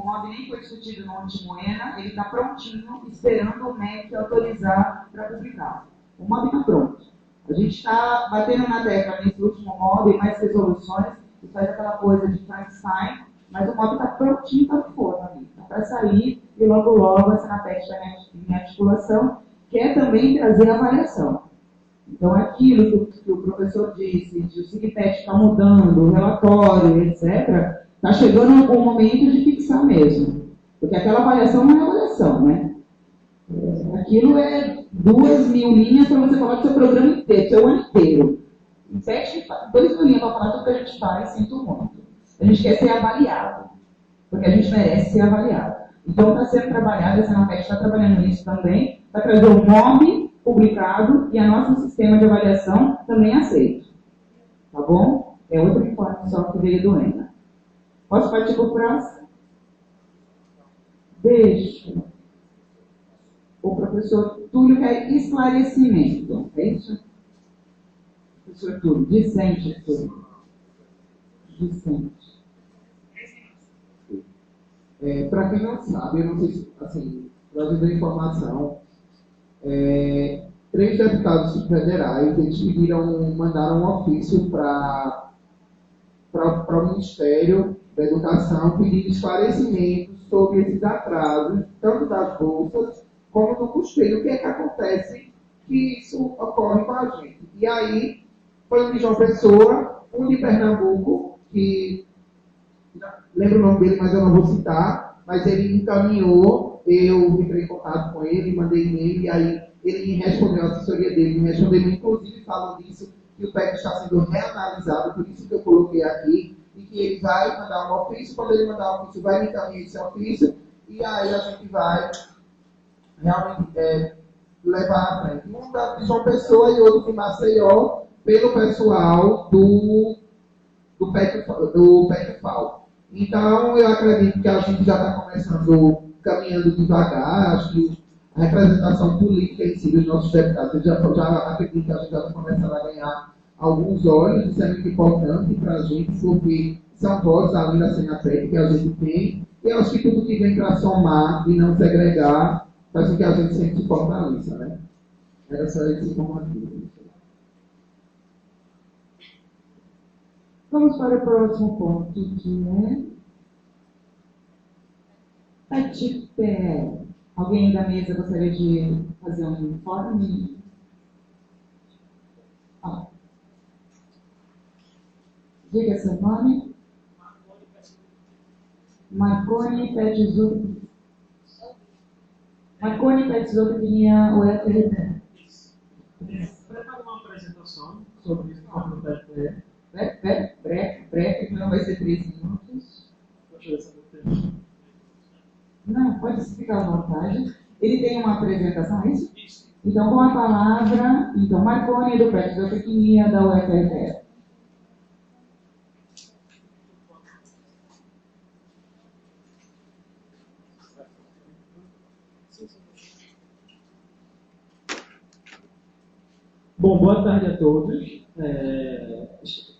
MOB nem foi discutido no último ENA, ele está prontinho, esperando o MEC autorizar para publicar. O MOB está pronto. A gente está batendo na tecla nesse último MOB, mais resoluções, e faz aquela coisa de Frankenstein, mas o MOB está prontinho para o forno ali. Está para sair e logo a Senapec está em articulação, que é também trazer avaliação. Então, aquilo que o professor disse, de o SIGPET está mudando, o relatório, etc., está chegando o momento de fixar mesmo. Porque aquela avaliação não é avaliação, né? Aquilo é 2.000 linhas para você falar do seu programa inteiro, do seu ano inteiro. Em 2.000 linhas para falar do que a gente faz, sinto muito. A gente quer ser avaliado, porque a gente merece ser avaliado. Então, está sendo trabalhado, a Senapec está trabalhando nisso também, para trazer o MOB publicado e a nosso sistema de avaliação também aceito. Tá bom? É outro informe só que veio do ENA. Posso partir para o próximo? Deixa. O professor Túlio quer esclarecimento. É isso? Professor Túlio, dissente, Túlio. Dissente. Para quem não sabe, eu não sei se, assim, trazendo a informação, 3 deputados federais, eles mandaram um ofício para o Ministério da Educação pedindo esclarecimentos sobre esses atrasos, tanto das bolsas como do custeio. O que é que acontece que isso ocorre com a gente? E aí, foi um de João Pessoa, um de Pernambuco, que lembro o nome dele, mas eu não vou citar, mas ele encaminhou, eu entrei em contato com ele, mandei e-mail, e aí ele me respondeu, a assessoria dele me respondeu, inclusive falando disso, que o PEC está sendo reanalisado, por isso que eu coloquei aqui, e que ele vai mandar um ofício, quando ele mandar um ofício, vai me encaminhar esse ofício, e aí a gente vai realmente levar à frente. Um de João Pessoa e outro de Maceió, pelo pessoal do PEC-FAO. Então, eu acredito que a gente já está começando, caminhando devagar, acho que a representação política em si dos nossos deputados, já acredito que a gente já está começando a ganhar alguns olhos, isso é muito importante para a gente, porque são vozes além da Senapec que a gente tem, e eu acho que tudo que vem para somar e não segregar, faz com que a gente sempre se fortaleça, né? Era só esse informativo. Vamos para o próximo ponto, que é PET-PE. Alguém da mesa gostaria de fazer um informe? Diga seu nome. Marconi Petzold. Marconi Petzold tinha o FRT. Prepara uma apresentação sobre o informe do PET-PE. Breve, que não vai ser 3 minutos. Não, pode explicar à vontade. Ele tem uma apresentação, é isso? Isso. Então, com a palavra, Marconi do PET da Pequeninha da UFRT. Bom, boa tarde a todos.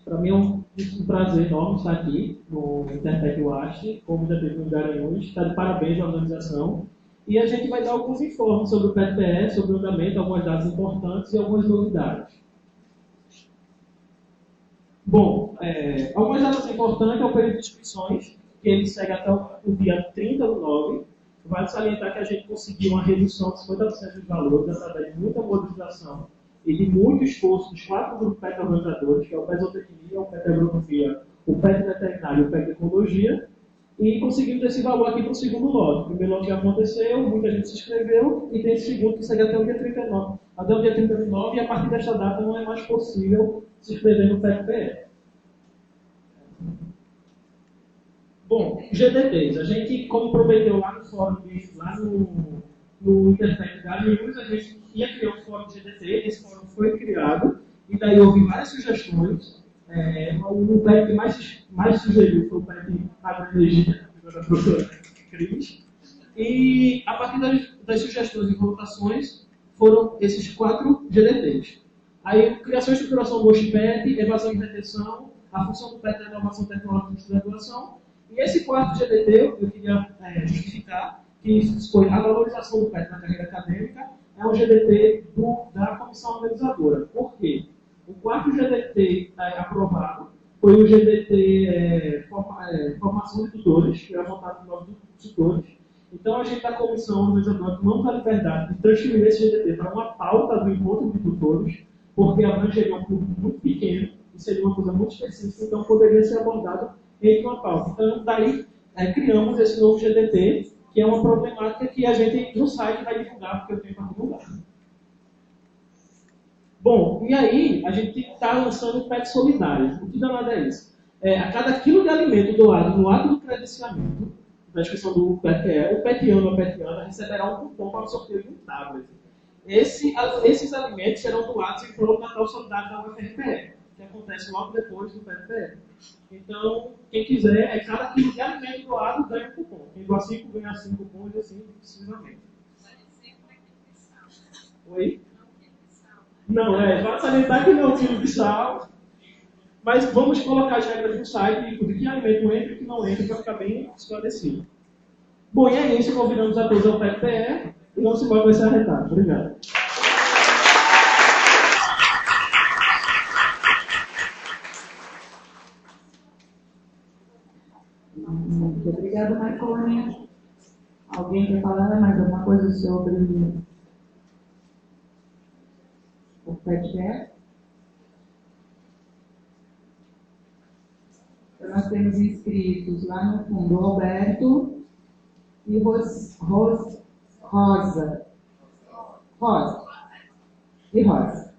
Para mim é um prazer enorme estar aqui no Interpec UAST, como já teve no Garanhuns. Está de parabéns à organização. E a gente vai dar alguns informes sobre o PET-PE, sobre o andamento, algumas datas importantes e algumas novidades. Bom, algumas datas importantes é o período de inscrições, que ele segue até o dia 30/9. Vale salientar que a gente conseguiu uma redução de 50% dos valores através de muita modificação e de muito esforço dos 4 grupos PET organizadores, que é o PET Zootecnia, o PET Agronomia, o PET Veterinário e o PET Ecologia, e conseguimos esse valor aqui para o segundo lote. O primeiro lote já aconteceu, muita gente se inscreveu, e tem esse segundo que segue até o dia 39. Até o dia 39, e a partir desta data não é mais possível se inscrever no PET-PE. Bom, GDTs. A gente, como prometeu lá no fórum, lá no Interpec Garanhuns, a gente ia criar um fórum de GDT, esse fórum foi criado, e daí houve várias sugestões. O PET que mais sugeriu foi o PET Agroenergia, da professora Cris. E a partir das sugestões e votações foram esses 4 GDTs. Aí, criação e estruturação do PET, evasão e retenção, a função do PET é a inovação tecnológica e estruturação, E esse quarto GDT, eu queria justificar que foi a valorização do PET na carreira acadêmica, é um GDT da comissão organizadora. Por quê? O quarto GDT aprovado foi o GDT formação de tutores, que era voltado para os tutores. Então, a gente da comissão organizadora tomamos a liberdade de transferir esse GDT para uma pauta do encontro de tutores, porque abrangeria um público muito pequeno e seria uma coisa muito específica, então poderia ser abordado entre uma pauta. Então, daí criamos esse novo GDT, que é uma problemática que a gente no site vai divulgar, porque eu tenho para divulgar. Bom, e aí a gente está lançando o PET solidário. O que danado é isso? A cada quilo de alimento doado no ato do credenciamento, na inscrição do PET, o petiano ou a petiana receberá um cupom para o sorteio de um tablet. Esses alimentos serão doados em prol do Natal Solidário da UFRPE, que acontece logo depois do PET. Então, quem quiser, cada quilo de alimento doado ganha um cupom. Quem doar 5 ganha 5 cupons e assim sucessivamente. Oi? Não, vale salientar que não é um quilo de sal, mas vamos colocar as regras no site de que alimento entra e que não entra para ficar bem esclarecido. Bom, e é isso, convidamos a todos ao PET e não se pode ser arretado. Obrigado. Muito obrigada, Marconi. Alguém quer falar mais alguma coisa sobre o PET? Então, nós temos inscritos lá no fundo o Alberto e Rosa. E Rosa.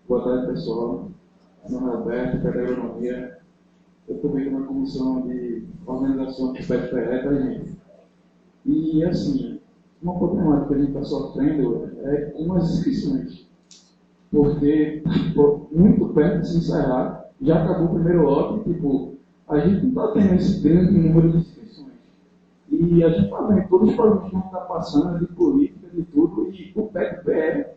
Boa tarde, pessoal. Meu nome é Alberto, da Agronomia. Eu estou bem na comissão de organização do PET-PE, tá, gente? E, assim, uma problemática que a gente está sofrendo é com as inscrições. Porque, muito perto de se encerrar, já acabou o primeiro lote, tipo, a gente não está tendo esse grande número de inscrições. E a gente está vendo todos os problemas que a gente está passando, de política, de tudo, e o PET-PE,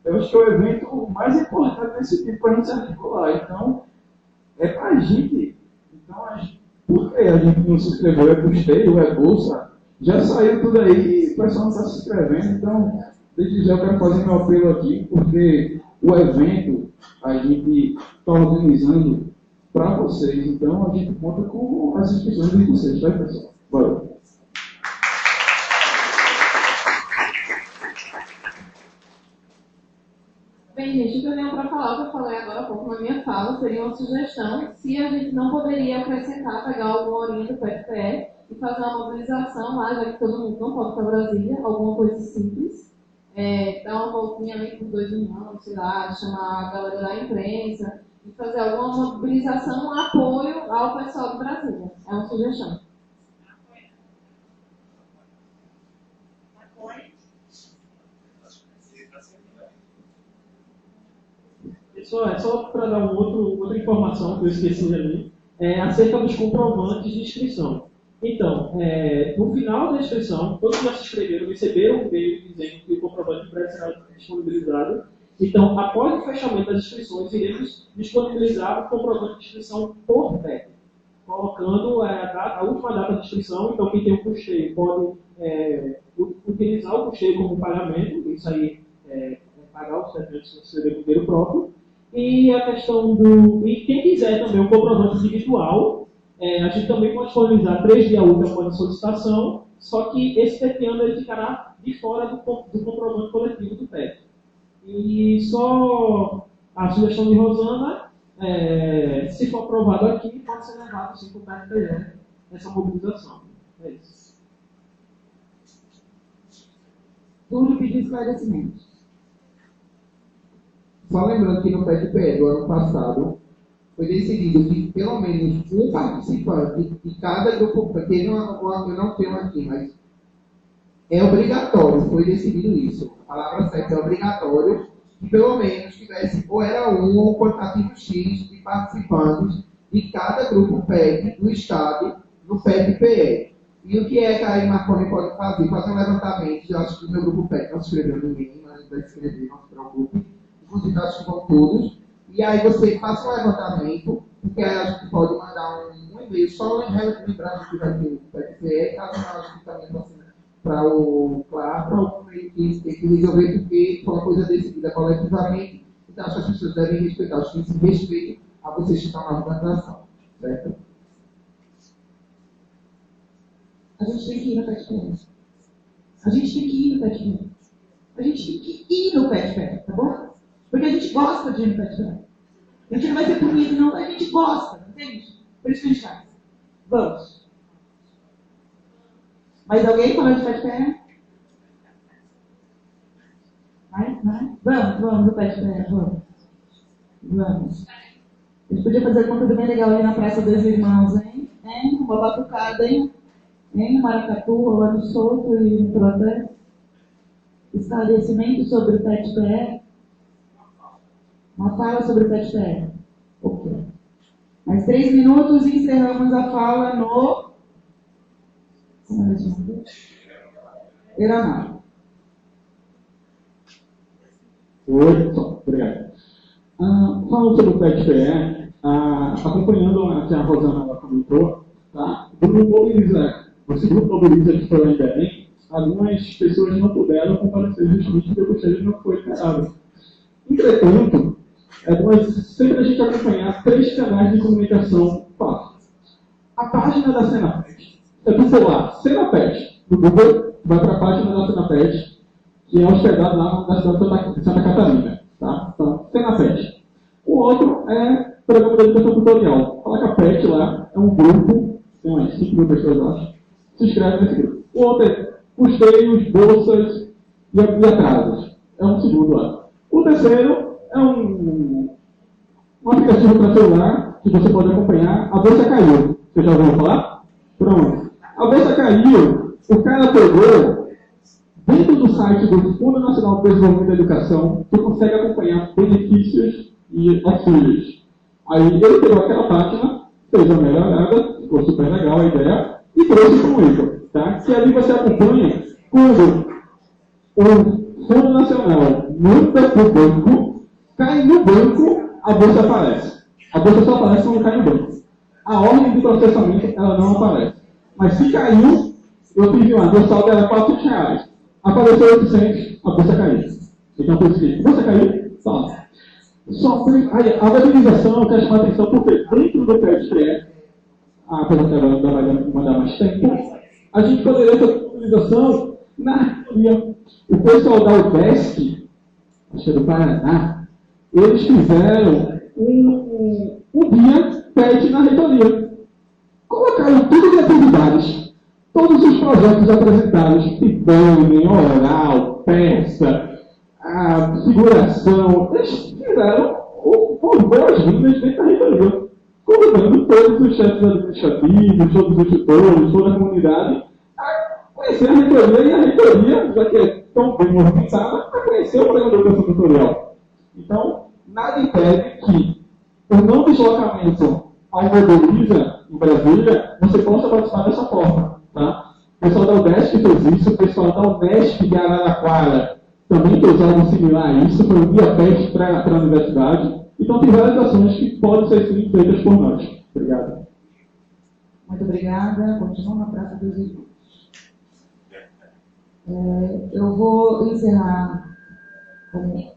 eu acho que é o evento mais importante desse tipo para a gente se articular. Então, é para a gente. Então, por que a gente não se inscreveu? É custeio, é bolsa? Já saiu tudo aí e o pessoal não está se inscrevendo. Então, desde já eu quero fazer meu apelo aqui, porque o evento a gente está organizando para vocês. Então, a gente conta com as inscrições de vocês, tá, pessoal? Valeu. Bem, gente, o que eu tenho para falar, que eu falei agora há pouco na minha fala, seria uma sugestão, se a gente não poderia acrescentar, pegar alguma horinha do PET-PE e fazer uma mobilização lá, já que todo mundo não pode para Brasília, alguma coisa simples, dar uma voltinha ali por 2 em 1, sei lá, chamar a galera da imprensa e fazer alguma mobilização, um apoio ao pessoal de Brasília. É uma sugestão. Pessoal, só para dar outra informação que eu esqueci ali, acerca dos comprovantes de inscrição. Então, no final da inscrição, todos que já se inscreveram receberam um e-mail dizendo que o comprovante de breve será disponibilizado. Então, após o fechamento das inscrições, iremos disponibilizar o comprovante de inscrição por PET, colocando a última data de inscrição. Então, quem tem o custeio pode utilizar o custeio como pagamento, isso aí pagar os serviços que você deve ter o próprio. E a questão e quem quiser também o comprovante individual, a gente também pode disponibilizar 3 dias úteis após a solicitação, só que esse petiano ele ficará de fora do comprovante coletivo do PET. E só a sugestão de Rosana, se for aprovado aqui, pode ser levado sim para o PET essa mobilização. É isso. Túlio pediu esclarecimentos. Só lembrando que no PET-PE do ano passado, foi decidido que pelo menos um participante de cada grupo, porque eu não tenho aqui, mas é obrigatório, foi decidido isso. A palavra certa é obrigatório, que pelo menos tivesse, ou era um ou um quantitativo X de participantes de cada grupo PET do Estado no PET-PE. E o que é que a Marconi pode fazer? Fazer um levantamento, eu acho que o meu grupo PET não escreveu ninguém, mas vai escrever, não se preocupe. inclusive acho que vão todos, e aí você faça um levantamento, porque aí a gente pode mandar um e-mail, só lembrando que vai ter o PFPE, caso não, a gente também para o CLAR, para o meio que tem que resolver, porque foi uma coisa decidida coletivamente, então acho que as pessoas devem respeitar, acho que esse respeito a vocês que estão na organização, certo? A gente tem que ir no PetPE. A gente tem que ir no PetPE. A gente tem que ir no PetPE, tá bom? Porque a gente gosta de ir no PetPE. A gente não vai ser punido, não. A gente gosta, entende? Por isso que a gente faz. Vamos. Mais alguém falando de PetPE? Vai? Vamos no PetPE, vamos. A gente podia fazer alguma coisa bem legal ali na Praça dos Irmãos, hein? Uma batucada, hein? Um maracatu rolando solto e um protesto. Esclarecimento sobre o PetPE. Uma fala sobre o PetPE. Ok. Mais 3 minutos e encerramos a fala no... Como é que Eramar. Oi, obrigado. Falando sobre o PetPE, acompanhando o que a Rosana comentou, tá? Esse grupo mobiliza que foi lá em Belém, algumas pessoas não puderam comparecer justamente porque o bochecho não foi liberado. Entretanto, é bom sempre a gente acompanhar 3 canais de comunicação fáceis. A página da Senapet. É do celular, Senapet, do Google, vai para a página da Senapet, que é hospedada lá na cidade de Santa Catarina. Tá? Então, Senapet. O outro é Programa de Educação Tutorial. Coloca a PET lá, é um grupo, tem umas 5 mil pessoas, eu acho. Se inscreve nesse grupo. O outro é custeios, bolsas e atrasos. É um segundo lá. O terceiro é um aplicativo para celular que você pode acompanhar. A bolsa caiu. Você já ouviu falar? Pronto. A bolsa caiu, o cara pegou dentro do site do Fundo Nacional de Desenvolvimento da Educação, você consegue acompanhar benefícios e auxílios. Aí ele pegou aquela página, fez uma melhorada, ficou super legal a ideia, e trouxe para o Igor, tá? Que ali você acompanha quando o Fundo Nacional manda para o banco, cai no banco, a bolsa aparece. A bolsa só aparece quando cai no banco. A ordem de processamento, ela não aparece. Mas se caiu, eu tive lá, meu saldo era R$400. Apareceu 800, a bolsa caiu. Então, por isso, a bolsa caiu, tá. A mobilização, eu quero chamar a atenção, porque dentro do PSPE, apesar que ela vai mandar mais tempo, a gente poderia ter mobilização na reitoria. O pessoal da UDESC, acho que é do Paraná, eles fizeram um dia PET na reitoria. Colocaram tudo de atividades. Todos os projetos apresentados, Titânia, oral, peça, figuração, eles fizeram boas-vindas dentro da reitoria, convidando todos os chefes administrativos, todos os tutores, toda a comunidade, a conhecer a reitoria, e a reitoria, já que é tão bem movimentada, a conhecer o programa de educação tutorial. Então, nada impede que o não deslocamento ao Mobiliza em Brasília, você possa participar dessa forma. Tá? O pessoal da UDESC fez isso, o pessoal da UNESP de Araraquara também fez algo similar a isso, foi um guia PET para a universidade. Então, tem várias ações que podem ser sim feitas por nós. Obrigado. Muito obrigada. Continuo na Praça dos Irmãos. Eu vou encerrar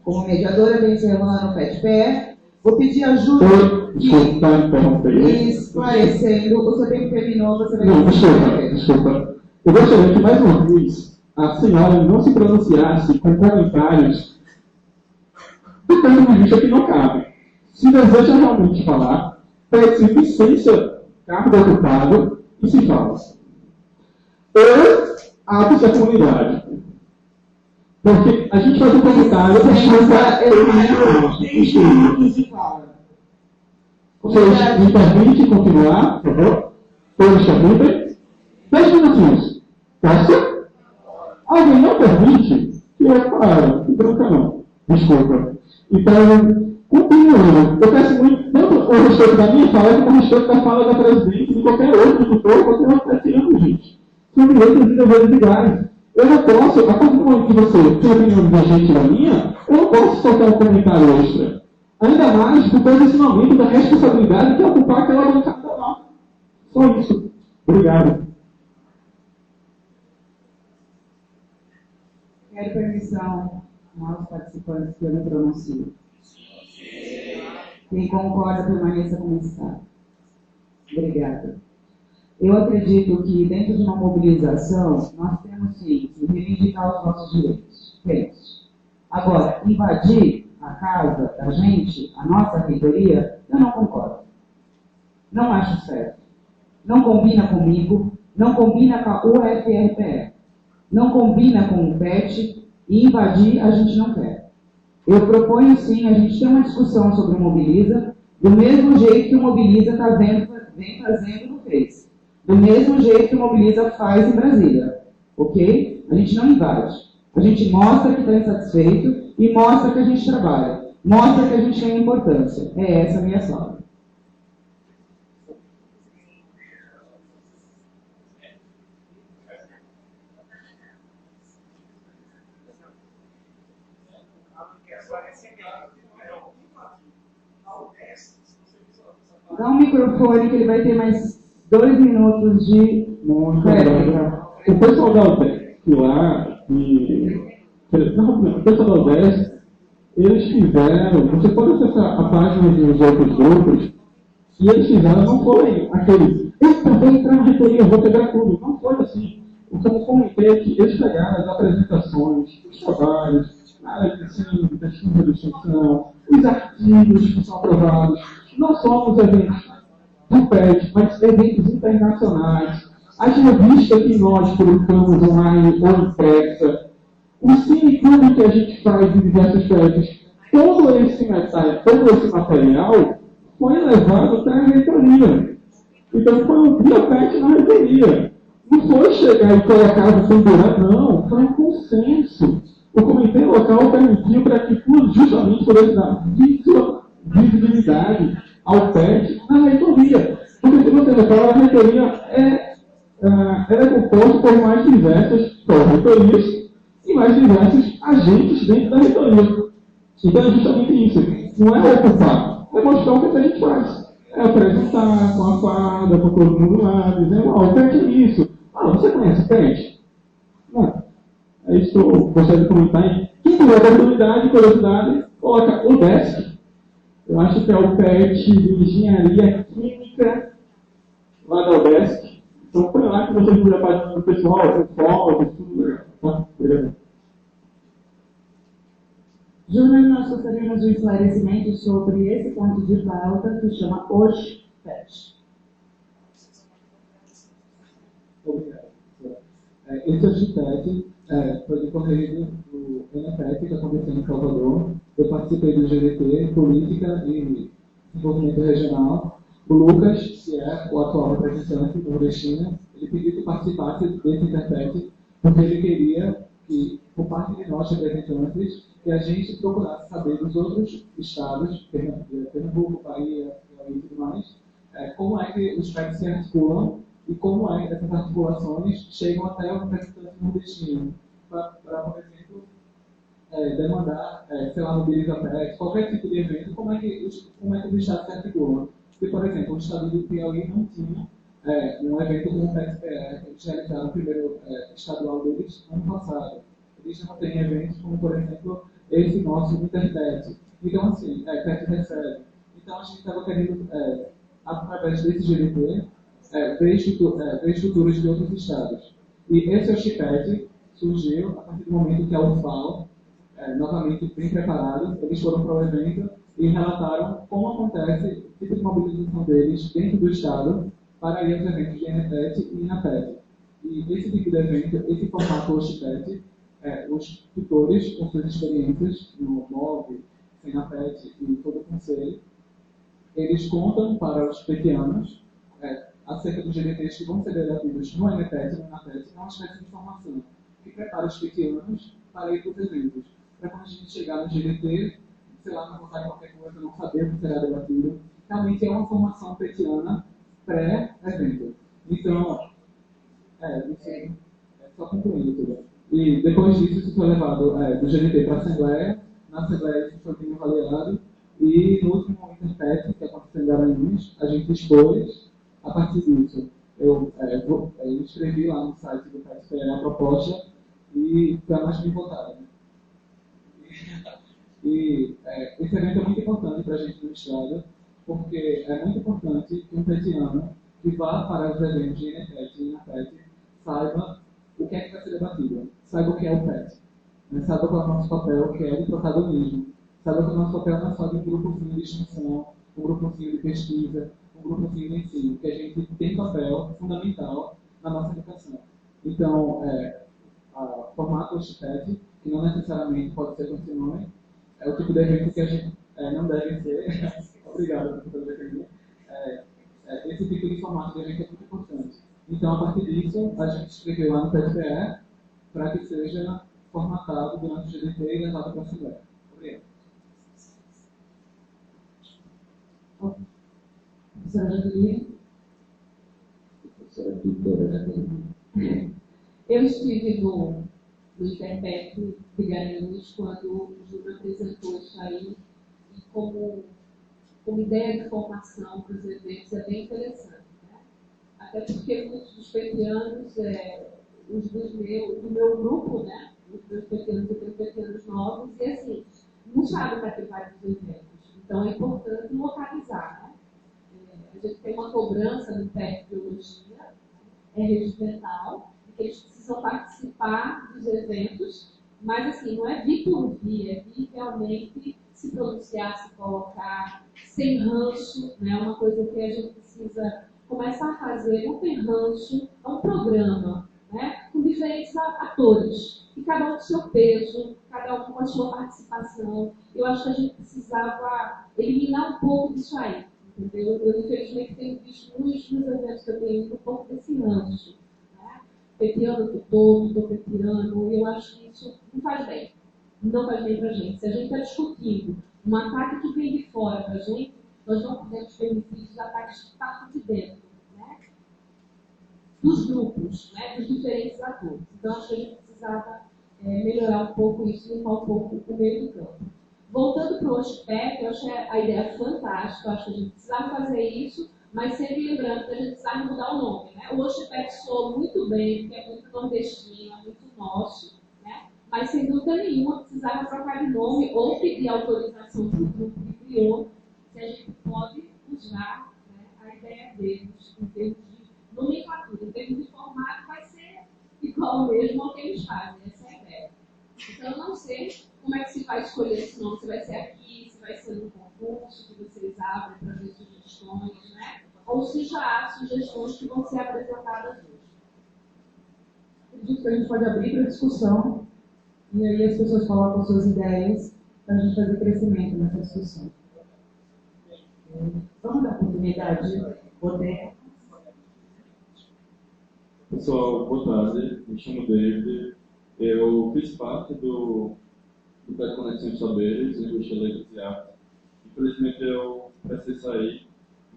como mediadora, vou encerrar lá no PetPE. Vou pedir ajuda esclarecendo. O seu tempo terminou, você vai... Não, desculpa. Eu gostaria que, mais uma vez, a senhora não se pronunciasse com comentários do ponto de vista que não cabe. Se deseja realmente falar, pede-se licença, cargo ocupado, e se fala. Ou abre-se a comunidade. Porque a gente faz um comentário... Vocês me permitem continuar, por favor? Todos permitem? 10 minutinhos. Posso? Alguém não permite? Eu paro. Que bronca não. Desculpa. Então, continuando. Eu peço muito, tanto o respeito da minha fala, como o respeito da fala da presidente, de qualquer outro tutor, qualquer outro presidente, gente. São direitos e deveres iguais. Eu não posso, a partir do momento que você tem opinião da gente e da minha, eu não posso soltar um comentário extra. Ainda mais depois desse momento da responsabilidade de ocupar aquela bancada lá. Só isso. Obrigado. Quero permissão aos participantes que eu me pronuncio. Quem concorda, permaneça como está. Obrigada. Eu acredito que dentro de uma mobilização, nós temos sim que reivindicar os nossos direitos. Penso. Agora, invadir a casa da gente, a nossa reitoria, eu não concordo. Não acho certo. Não combina comigo, não combina com a UFRPE, não combina com o PET, e invadir a gente não quer. Eu proponho sim a gente ter uma discussão sobre o Mobiliza, do mesmo jeito que o Mobiliza vem fazendo no Face. Do mesmo jeito que o Mobiliza faz em Brasília. Ok? A gente não invade. A gente mostra que está insatisfeito e mostra que a gente trabalha. Mostra que a gente tem importância. É essa a minha fala. Dá um microfone que ele vai ter mais 2 minutos de réplica. O pessoal da UDESC lá, o pessoal da UDESC, eles fizeram, você pode acessar a página dos outros grupos, e eles fizeram, não foi aquele, eita, vou entrar na reitoria, vou pegar tudo. Não foi assim. O que eu comentei é que eles pegaram as apresentações, os trabalhos, a área de ensino, pesquisa de extensão, os artigos que são aprovados, não só nos eventos do PET, mas eventos internacionais, as revistas que nós publicamos online ou impressa, o cineclube que a gente faz em diversos PETs, todo esse material foi levado para a reitoria. Então foi um dia PET na reitoria. Não foi chegar e colocar no pendurado, não, foi um consenso. O comitê local permitiu para que, justamente por essa visibilidade ao PET na reitoria. Porque se você repara, a reitoria é composta por mais diversas pró-reitorias e mais diversos agentes dentro da reitoria. Então é justamente isso. Não é ocupar, é mostrar o que a gente faz. É apresentar com a farda, com todo mundo lá, dizendo, o PET é isso. Você conhece o PET? Não. É isso que eu gostaria de comentar. Quem tiver oportunidade, curiosidade, coloca o DESC. Eu acho que é o PET de Engenharia Química lá da UDESC. Então, põe lá que vocês viram a página do pessoal, tem fotos, tudo legal. Tá? Obrigado. Júnior, nós gostaríamos de um esclarecimento sobre esse ponto de pauta que chama hoje PET. Obrigado. Esse HojePET foi decorrido do NPET que aconteceu em Salvador. Eu participei do GDT, Política e Desenvolvimento Regional. O Lucas, que é o atual representante do nordestino, ele pediu que participasse desse Interpet porque ele queria que, por parte de nós representantes, que a gente procurasse saber dos outros estados, Pernambuco, Bahia e tudo mais, como é que os PETs se articulam e como é que essas articulações chegam até o representante nordestino para, por exemplo, demandar, sei lá, mobiliza PET, qualquer tipo de evento, como é que os estados se articulam. Porque, por exemplo, o estado do Piauí não tinha um evento como o PET-PE, eles realizaram o primeiro estadual deles ano passado. Eles não têm eventos como, por exemplo, esse nosso Interpet. Então, assim, PET recebe. Então, a gente estava querendo, através desse GDT, ver estruturas de outros estados. E esse HojePET surgiu a partir do momento que a UFAL, novamente bem preparado, eles foram para o evento e relataram como acontece o tipo de mobilização deles dentro do estado para ir aos eventos de NPET e INAPET. E esse tipo de evento, esse formato HojePET, os tutores, com suas experiências no MOV, INAPET e todo o conselho, eles contam para os petianos acerca dos GDTs que vão ser debatidos no NPET e no INAPET, é uma espécie de informação que prepara os petianos para ir para os eventos. Para quando a gente chegar no GDT, sei lá, não votar em qualquer coisa, não saber o que será debatido. Realmente é uma formação petiana pré-evento. Então, isso só concluindo tudo. E depois disso, isso foi levado do GDT para a Assembleia. na Assembleia isso foi bem avaliado, e no último Interpet, que aconteceu em Garanhuns, a gente expôs, a partir disso, eu escrevi lá no site do PSPE a proposta, e foi a mais bem votada. Né? Esse evento é muito importante para a gente no Estado, porque é muito importante que um petiano que vá para os eventos de INEPET e INAPET saiba o que é que vai ser debatido, saiba o que é o PET, né? Saiba qual é o nosso papel, que é de protagonismo, saiba que o nosso papel não é só de um grupozinho de extensão, um grupozinho de pesquisa, um grupozinho de ensino, que a gente tem papel fundamental na nossa educação. Então, o formato PET, que não necessariamente pode ser com esse nome, é o tipo de evento que a gente não deve ser. Obrigado por defender. Esse tipo de formato de evento é muito importante. Então, a partir disso, a gente escreveu lá no PSPE para que seja formatado durante o GDT e levado para a Assembleia. Obrigado. Professora Jaqueline. Professora Doutora Jaqueline. Eu estive no Interpet de Garanhuns quando o Júlio apresentou isso aí, e como ideia de formação para os eventos é bem interessante. Né? Até porque muitos dos petianos, do meu grupo, né? Os meus petianos, eu tenho petianos novos, e assim, não sabem para que vai os eventos. Então é importante localizar. Né? A gente tem uma cobrança no PET de Biologia, regimental, que eles precisam participar dos eventos, mas assim, não é vir por vir, é vir realmente se pronunciar, se colocar, sem ranço, né? Uma coisa que a gente precisa começar a fazer, não tem ranço, é um programa, né? Com diferentes atores, e cada um com seu peso, cada um com a sua participação. Eu acho que a gente precisava eliminar um pouco disso aí, entendeu? Eu infelizmente tenho visto muitos dos eventos que eu tenho ido um pouco desse ranço. Petiano tutor, tutor petiano, e eu acho que isso não faz bem. Não faz bem para a gente. Se a gente está discutindo um ataque que vem de fora para a gente, nós não podemos permitir os ataques que estão de dentro, né? Dos grupos, né? Dos diferentes atores. Então, acho que a gente precisava melhorar um pouco isso, limpar um pouco o meio do campo. Voltando para o OSPEC, eu achei a ideia fantástica, eu acho que a gente precisava fazer isso, mas sempre lembrando que a gente precisava mudar o nome. Né? O OSPEC soa muito bem, porque é muito nordestino, é muito nosso, né? Mas sem dúvida nenhuma precisava trocar de nome ou pedir autorização para o grupo que criou, se a gente pode usar, né, a ideia deles em termos de nomenclatura, em termos de formato, vai ser igual mesmo ao que eles fazem, essa é a ideia. Então, eu não sei como é que se vai escolher esse nome, se vai ser aqui, se vai ser no concurso que vocês abrem para ver sugestões, né? Ou se já há sugestões que vão ser apresentadas hoje. Acredito que a gente pode abrir para discussão, e aí as pessoas colocam suas ideias para a gente fazer crescimento nessa discussão. Vamos dar oportunidade de poder. Pessoal, boa tarde. Me chamo David. Eu fiz parte do PET Conexão de Saberes, Indústria, Letras e Artes. Infelizmente eu precisei sair,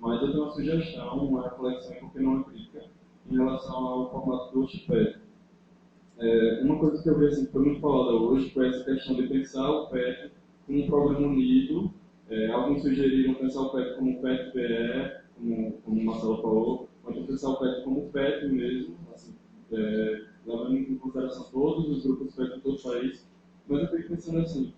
mas eu tenho uma sugestão, uma reflexão e por que não uma crítica em relação ao formato do PET. Uma coisa que eu vi assim, que foi muito falada hoje foi essa questão de pensar o PET como um programa unido. Alguns sugeriram pensar o PET como PET-PE, como o Marcelo falou, ou então pensar o PET como PET mesmo, assim, levando em consideração todos os grupos PET de todo o país. Mas eu fiquei pensando assim,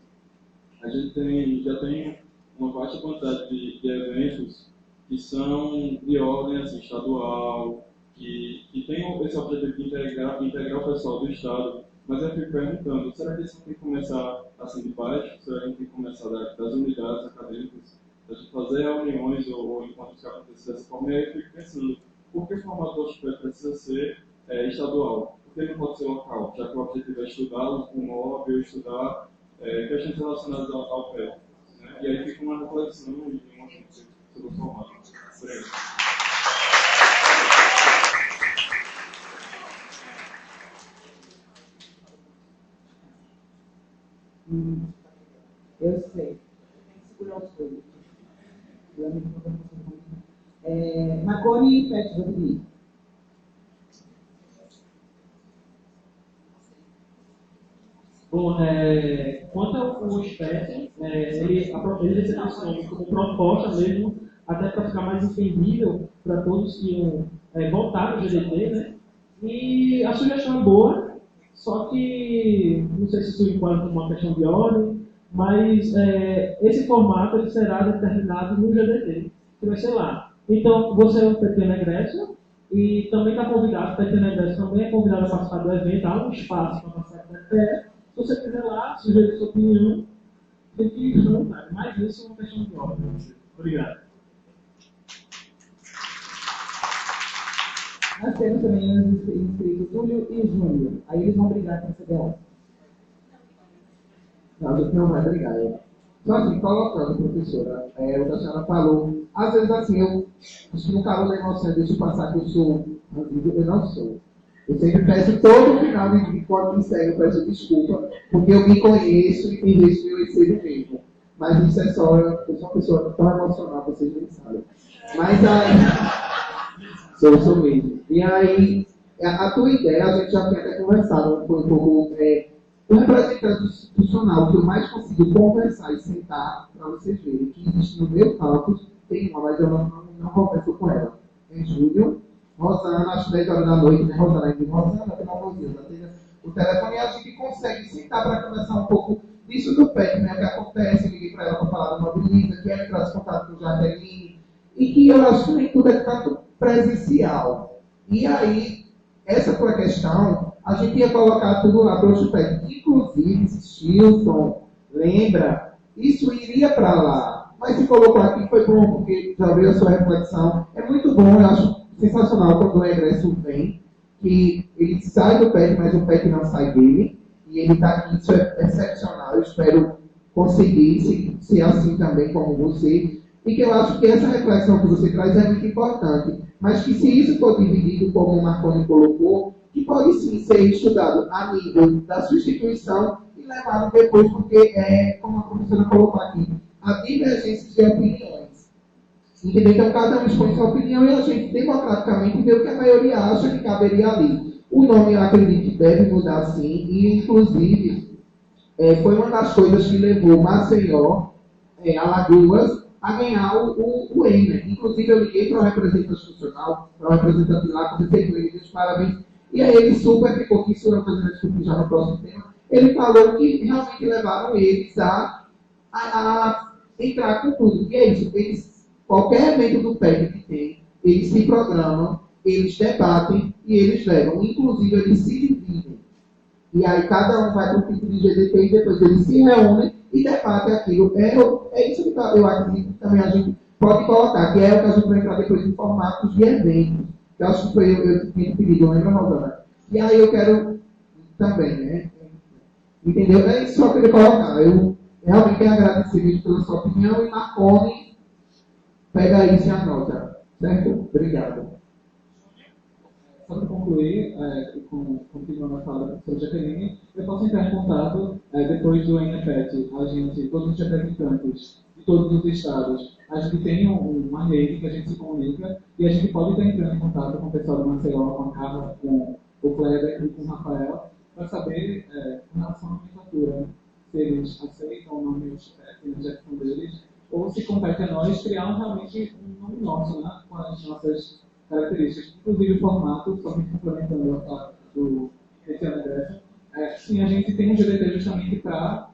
a gente já tem uma vasta quantidade de eventos que são de ordem assim, estadual, que tem esse objetivo de integrar o pessoal do Estado, mas eu fico perguntando, será que isso não tem que começar assim de baixo? Será que não tem que começar das unidades acadêmicas, a gente fazer reuniões ou encontros que aconteçam dessa forma? E aí eu fico pensando, por que o formato do OSPEC precisa ser estadual? Por que não pode ser local? Já que o objetivo é estudar o móvel, estudar questões relacionadas ao PET. Né? E aí fica uma reflexão e uma reflexão sobre o formato. Obrigado. Eu sei. Tem que segurar os dois. Marconi e Pet Rodrigues. Bom, quanto ao SPEC, ele recebeu esse nome como proposta mesmo, até para ficar mais entendível para todos que iam votar no GDT, né? E a sugestão é boa, só que não sei se isso enquadra como uma questão de ordem, mas esse formato ele será determinado no GDT, que vai ser lá. Então, você é um pequeno egresso e também está convidado, o pequeno egresso também é convidado a participar do evento, há um espaço para participar do evento. Se você quiser lá, sugerir sua opinião, tem que ir à vontade. Mas isso é uma questão de ordem. Obrigado. Nós temos também os inscritos Júlio e Júnior. Aí eles vão brigar com essa guerra. Não, a gente não vai brigar. Só assim, colocando, professora, o que a senhora falou, às vezes assim, eu no calor da emoção, deixa eu passar que eu sou, eu não sou. Eu sempre peço todo final de quando me segue, eu peço desculpa, porque eu me conheço e tem vezes que eu excebo mesmo. Mas isso é só, eu sou uma pessoa tão emocional, vocês nem sabem. Mas aí, sou mesmo. E aí, a tua ideia, a gente já tinha até conversado, foi um pouco, o representante institucional que eu mais consigo conversar e sentar, para vocês verem que existe no meu campus, tem uma, mas eu não converso com ela. Tem Júlio, Rosana, às 10 horas da noite, né, Rosana? Rosana, pelo amor de Deus, atende o telefone e a gente consegue sentar para conversar um pouco disso do PET, né, o que acontece, eu liguei para ela para falar do Mobiliza, que ela traz contato com o Jaqueline, e que eu acho que nem tudo é tanto presencial. E aí, essa tua questão, a gente ia colocar tudo lá para o PET. Inclusive, Chilton, lembra, isso iria para lá. Mas se colocou aqui foi bom, porque já veio a sua reflexão. É muito bom, eu acho sensacional quando o egresso vem, que ele sai do PET, mas o PET não sai dele, e ele está aqui, isso é excepcional, eu espero conseguir ser assim também como você, e que eu acho que essa reflexão que você traz é muito importante, mas que se isso for dividido, como o Marconi colocou, que pode sim ser estudado a nível da sua instituição e levado depois, porque como a professora colocou aqui, a divergência de opiniões. Entendeu? Então, cada um expõe sua opinião e a gente democraticamente vê o que a maioria acha que caberia ali. O nome, eu acredito que deve mudar sim, e inclusive foi uma das coisas que levou Maceió, Alagoas, a ganhar o ENA. Inclusive, eu liguei para o representante institucional, para o representante lá, conversei com ele, disse parabéns. E aí ele super ficou, que isso eu vou fazer desculpa já no próximo tema, ele falou que realmente levaram eles a entrar com tudo. E é isso, qualquer evento do PET que tem, eles se programam, eles debatem e eles levam. Inclusive, eles se dividem. E aí cada um vai para o tipo de GDT e depois eles se reúnem e debatem aquilo. É isso que eu acredito que também a gente pode colocar, que é o que a gente vai entrar depois em formatos de eventos. Eu acho que foi eu tinha pedido, lembra, Rosana? E aí eu quero também, né? Entendeu? É isso que eu queria colocar. Eu realmente quero agradecer pela sua opinião e Marconi, pega isso e anota. Certo? Obrigado. Só para concluir, continuando a fala da professora Jaqueline, eu posso entrar em contato depois do NFET, todos os representantes de todos os estados, a gente tem uma rede que a gente se comunica e a gente pode estar entrando em contato com o pessoal do Maceió, com a Carla, com o Kleber e com o Rafael, para saber com relação à nomenclatura, se eles aceitam o nome dos na gestão deles, ou se compete a nós criar realmente um nome nosso, né, com as nossas características. Inclusive o formato, só me complementando a fala do Cristiano Grecia, sim, a gente tem um GDT justamente para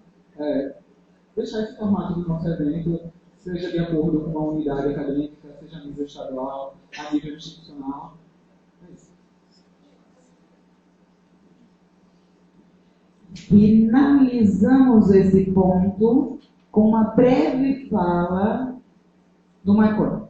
deixar esse formato do nosso evento, seja de acordo com uma unidade acadêmica, seja a nível estadual, a nível institucional. É isso. Finalizamos esse ponto com uma breve fala do Marconi.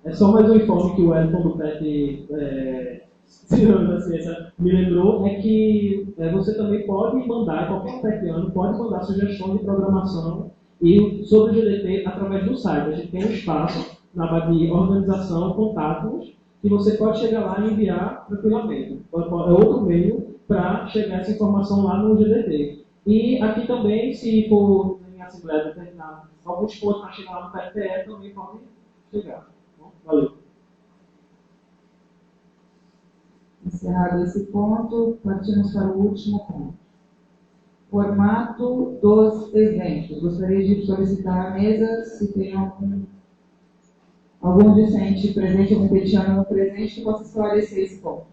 É só mais um informe que o Wellington do PET me lembrou, é que você também pode mandar, qualquer petiano pode mandar sugestão de programação e sobre o GDT através do site. A gente tem um espaço na aba de organização, contatos, que você pode chegar lá e enviar tranquilamente. É outro meio para chegar essa informação lá no GDT. E aqui também, se for em Assembleia determinar alguns pontos para chegar lá no PFE, também podem chegar. Bom, valeu. Encerrado esse ponto, partimos para o último ponto. Formato dos eventos. Gostaria de solicitar à mesa se tem algum discente presente, algum petiano presente que possa esclarecer esse ponto.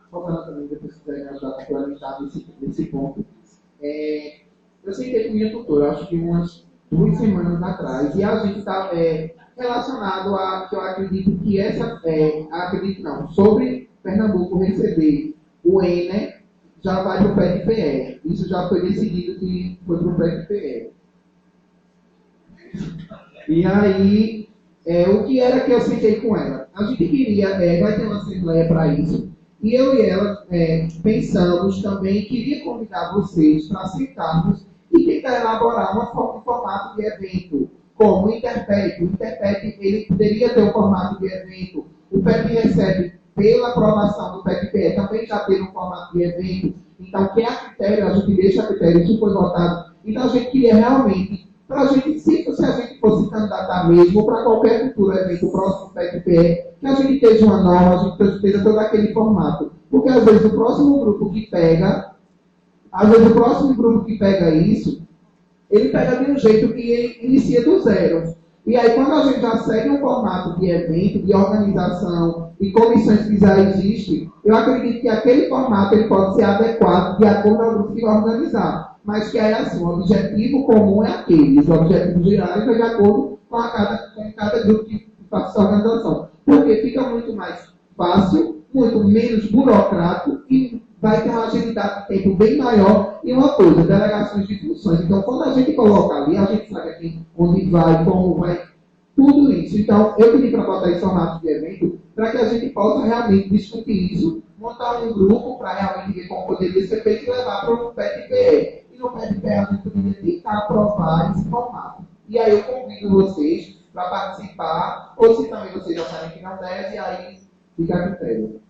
Falando também, depois que quiser ajudar a complementar nesse ponto. Eu sentei com minha tutora, acho que umas 2 semanas atrás, e a gente está relacionado a que eu acredito que sobre Pernambuco receber o ENE, já vai para o PET-PE. Isso já foi decidido que foi para o PET-PE. E aí, o que era que eu sentei com ela? A gente queria, vai ter uma assembleia para isso, e eu e ela pensamos também, queria convidar vocês para sentarmos e tentar elaborar um formato de evento, como o Interpet. O Interpet, ele poderia ter um formato de evento. O PET recebe, pela aprovação do PET-PE, também já ter um formato de evento. Então, que é a critério, a gente deixa a critério, isso foi votado. Então, a gente queria realmente, para a gente, se a gente fosse candidatar mesmo para qualquer futuro evento próximo do PET-PE, que a gente esteja uma norma, a gente esteja todo aquele formato. Porque, às vezes, o próximo grupo que pega isso, ele pega de um jeito que ele inicia do zero. E aí, quando a gente já segue um formato de evento, de organização e comissões que já existem, eu acredito que aquele formato ele pode ser adequado de acordo ao grupo que vai organizar. Mas que aí, assim, o objetivo comum é aquele. Os objetivos gerais é de acordo com cada grupo que faz essa organização. Porque fica muito mais fácil, muito menos burocrático e vai ter uma agilidade de tempo bem maior e uma coisa, delegações de funções. Então, quando a gente coloca ali, a gente sabe aqui onde vai, como vai, tudo isso. Então, eu pedi para botar esse formato de evento para que a gente possa realmente discutir isso, montar um grupo para realmente ver como poderia ser feito e levar para o PET-PE. E no PET-PE a gente poderia tentar aprovar esse formato. E aí eu convido vocês para participar, ou se também vocês já sabem que não deve, aí fica a critério.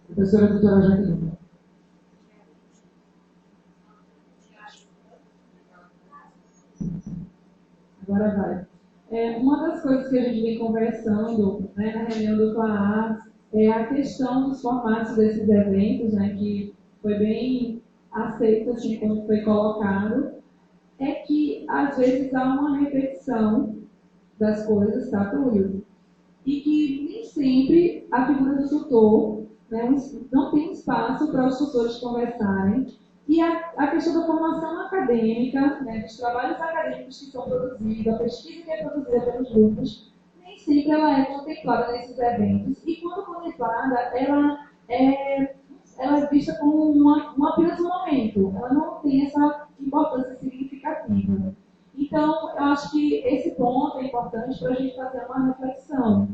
Professora doutora Jaqueline. Agora vai. Uma das coisas que a gente vem conversando, né, na reunião do CLAAS é a questão dos formatos desses eventos, né, que foi bem aceito assim, quando foi colocado, é que às vezes há uma repetição das coisas, tá, Túlio? E que nem sempre a figura do tutor, né, não tem espaço para os tutores conversarem. E a questão da formação acadêmica, né, dos trabalhos acadêmicos que são produzidos, a pesquisa que é produzida pelos grupos, nem sempre ela é contemplada nesses eventos. E quando contemplada, ela é vista como apenas um momento. Ela não tem essa importância significativa. Então, eu acho que esse ponto é importante para a gente fazer uma reflexão.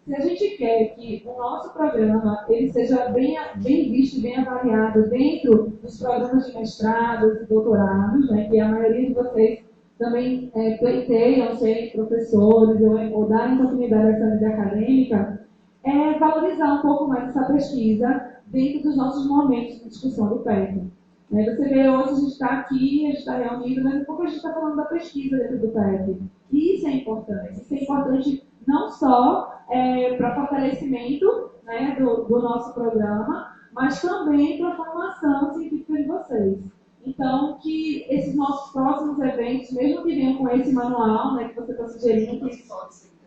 Se a gente quer que o nosso programa ele seja bem visto e bem avaliado dentro dos programas de mestrados e doutorados, né, que a maioria de vocês também pleiteiam ser professores ou darem continuidade a essa vida acadêmica, é valorizar um pouco mais essa pesquisa dentro dos nossos momentos de discussão do PET. Você vê, hoje a gente está aqui, a gente está reunido, mas um pouco a gente está falando da pesquisa dentro do PET. E isso é importante. Isso é importante não só para fortalecimento, né, do nosso programa, mas também para a formação científica de vocês. Então, que esses nossos próximos eventos, mesmo que venham com esse manual, né, que você está sugerindo,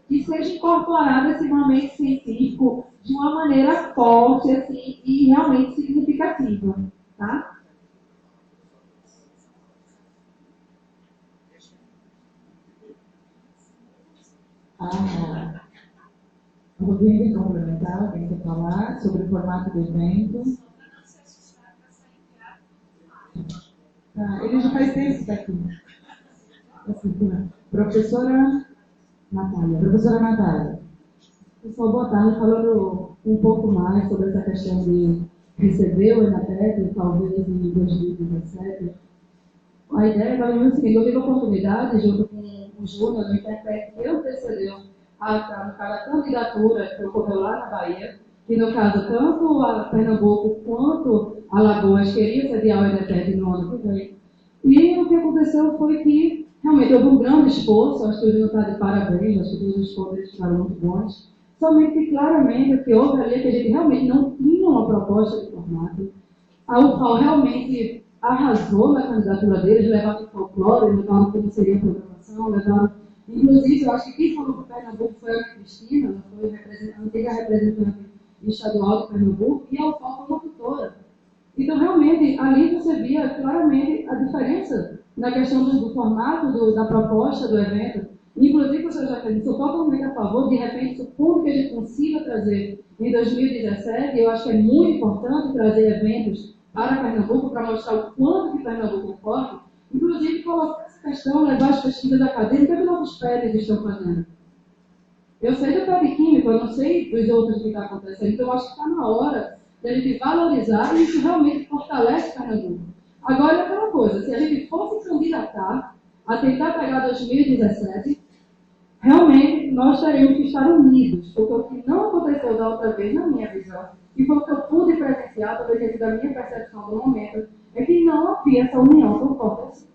que seja incorporado esse momento científico de uma maneira forte assim, e realmente significativa. Tá? Alguém quer complementar? Alguém quer falar sobre o formato do evento? Ele já faz tempo que está aqui. Professora Natália. Pessoal, boa tarde. Falando um pouco mais sobre essa questão de receber o ENAPEC, talvez em 2017. A ideia é o seguinte: eu tive a oportunidade, junto com o Júnior do Interpec, que antecedeu a candidatura que ocorreu lá na Bahia, que no caso tanto a Pernambuco quanto a Alagoas queriam sediar o ENETEC no ano que vem. E o que aconteceu foi que realmente houve um grande esforço, acho que o Júnior está de parabéns, acho que todos os poderes ficaram muito bons, somente que claramente o que houve ali é que a gente realmente não tinha uma proposta de formato. A UFAL realmente arrasou na candidatura deles, levaram o folclore, levaram como seria a programação, levaram... Inclusive, eu acho que quem falou para Pernambuco foi a Ana Cristina, foi a antiga representante estadual de Pernambuco, e a UFAL foi uma tutora. Então, realmente, ali você via claramente a diferença na questão do formato, da proposta do evento. Inclusive, o senhor Jaqueline, sou totalmente a favor, de repente, supondo que a gente consiga trazer em 2017, eu acho que é muito importante trazer eventos para Pernambuco, para mostrar o quanto que Pernambuco é forte, inclusive colocar essa questão, levar as pesquisas acadêmicas que nossos PETs estão fazendo. Eu sei do PET químico, eu não sei dos outros que está acontecendo, então eu acho que está na hora de a gente valorizar e isso realmente fortalece Pernambuco. Agora é aquela coisa, se a gente fosse candidatar a tentar pegar 2017, realmente nós teríamos que estar unidos, porque o que não aconteceu da outra vez, na minha visão, e foi o que eu pude presenciar, talvez tenha sido a minha percepção do momento, é que não havia essa união tão forte assim.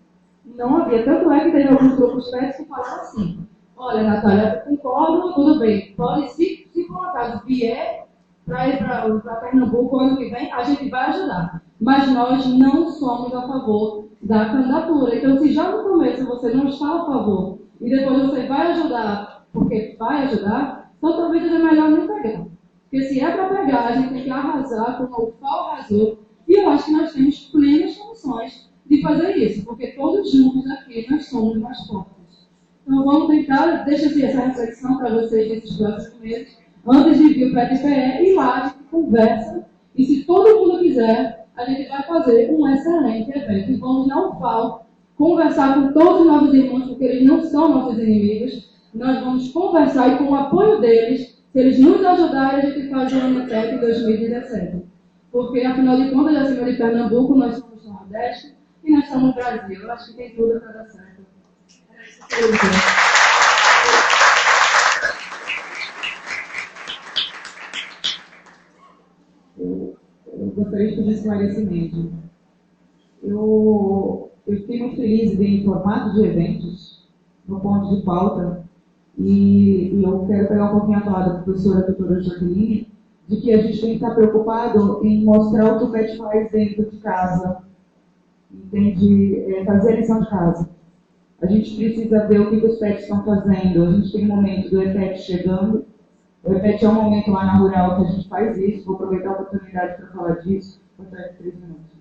Não havia. Tanto é que teve alguns grupos PETs que falaram assim: olha, Natália, eu concordo, tudo bem, pode, se por um acaso vier para ir para Pernambuco ano que vem, a gente vai ajudar. Mas nós não somos a favor da candidatura. Então, se já no começo você não está a favor e depois você vai ajudar, porque vai ajudar, então talvez seja melhor nem pegar. Porque se é para pegar, a gente tem que arrasar como o FAO arrasou. E eu acho que nós temos plenas condições de fazer isso, porque todos juntos aqui nós somos mais fortes. Então vamos tentar, deixa assim, essa reflexão para vocês nesses próximos meses, antes de vir o PET-PE, e lá a gente conversa, e se todo mundo quiser, a gente vai fazer um excelente evento. E vamos na UFAL conversar com todos os nossos irmãos, porque eles não são nossos inimigos, nós vamos conversar e com o apoio deles, se eles nos ajudarem, a gente faz o ENETEC em 2017. Porque, afinal de contas, acima de Pernambuco, nós somos Nordeste e nós somos Brasil. Eu acho que tem tudo para dar certo. Era isso que eu queria dizer. Eu gostaria de fazer um esclarecimento. Eu fiquei muito feliz de ver em formato de eventos, no ponto de pauta, e eu quero pegar um pouquinho a palavra da professora doutora Jaqueline, de que a gente tem que estar preocupado em mostrar o que o PET faz dentro de casa, entende? Fazer a lição de casa. A gente precisa ver o que os PETs estão fazendo. A gente tem um momento do EPET chegando. O EPET é um momento lá na Rural que a gente faz isso. Vou aproveitar a oportunidade para falar disso. Vou até 3 minutos.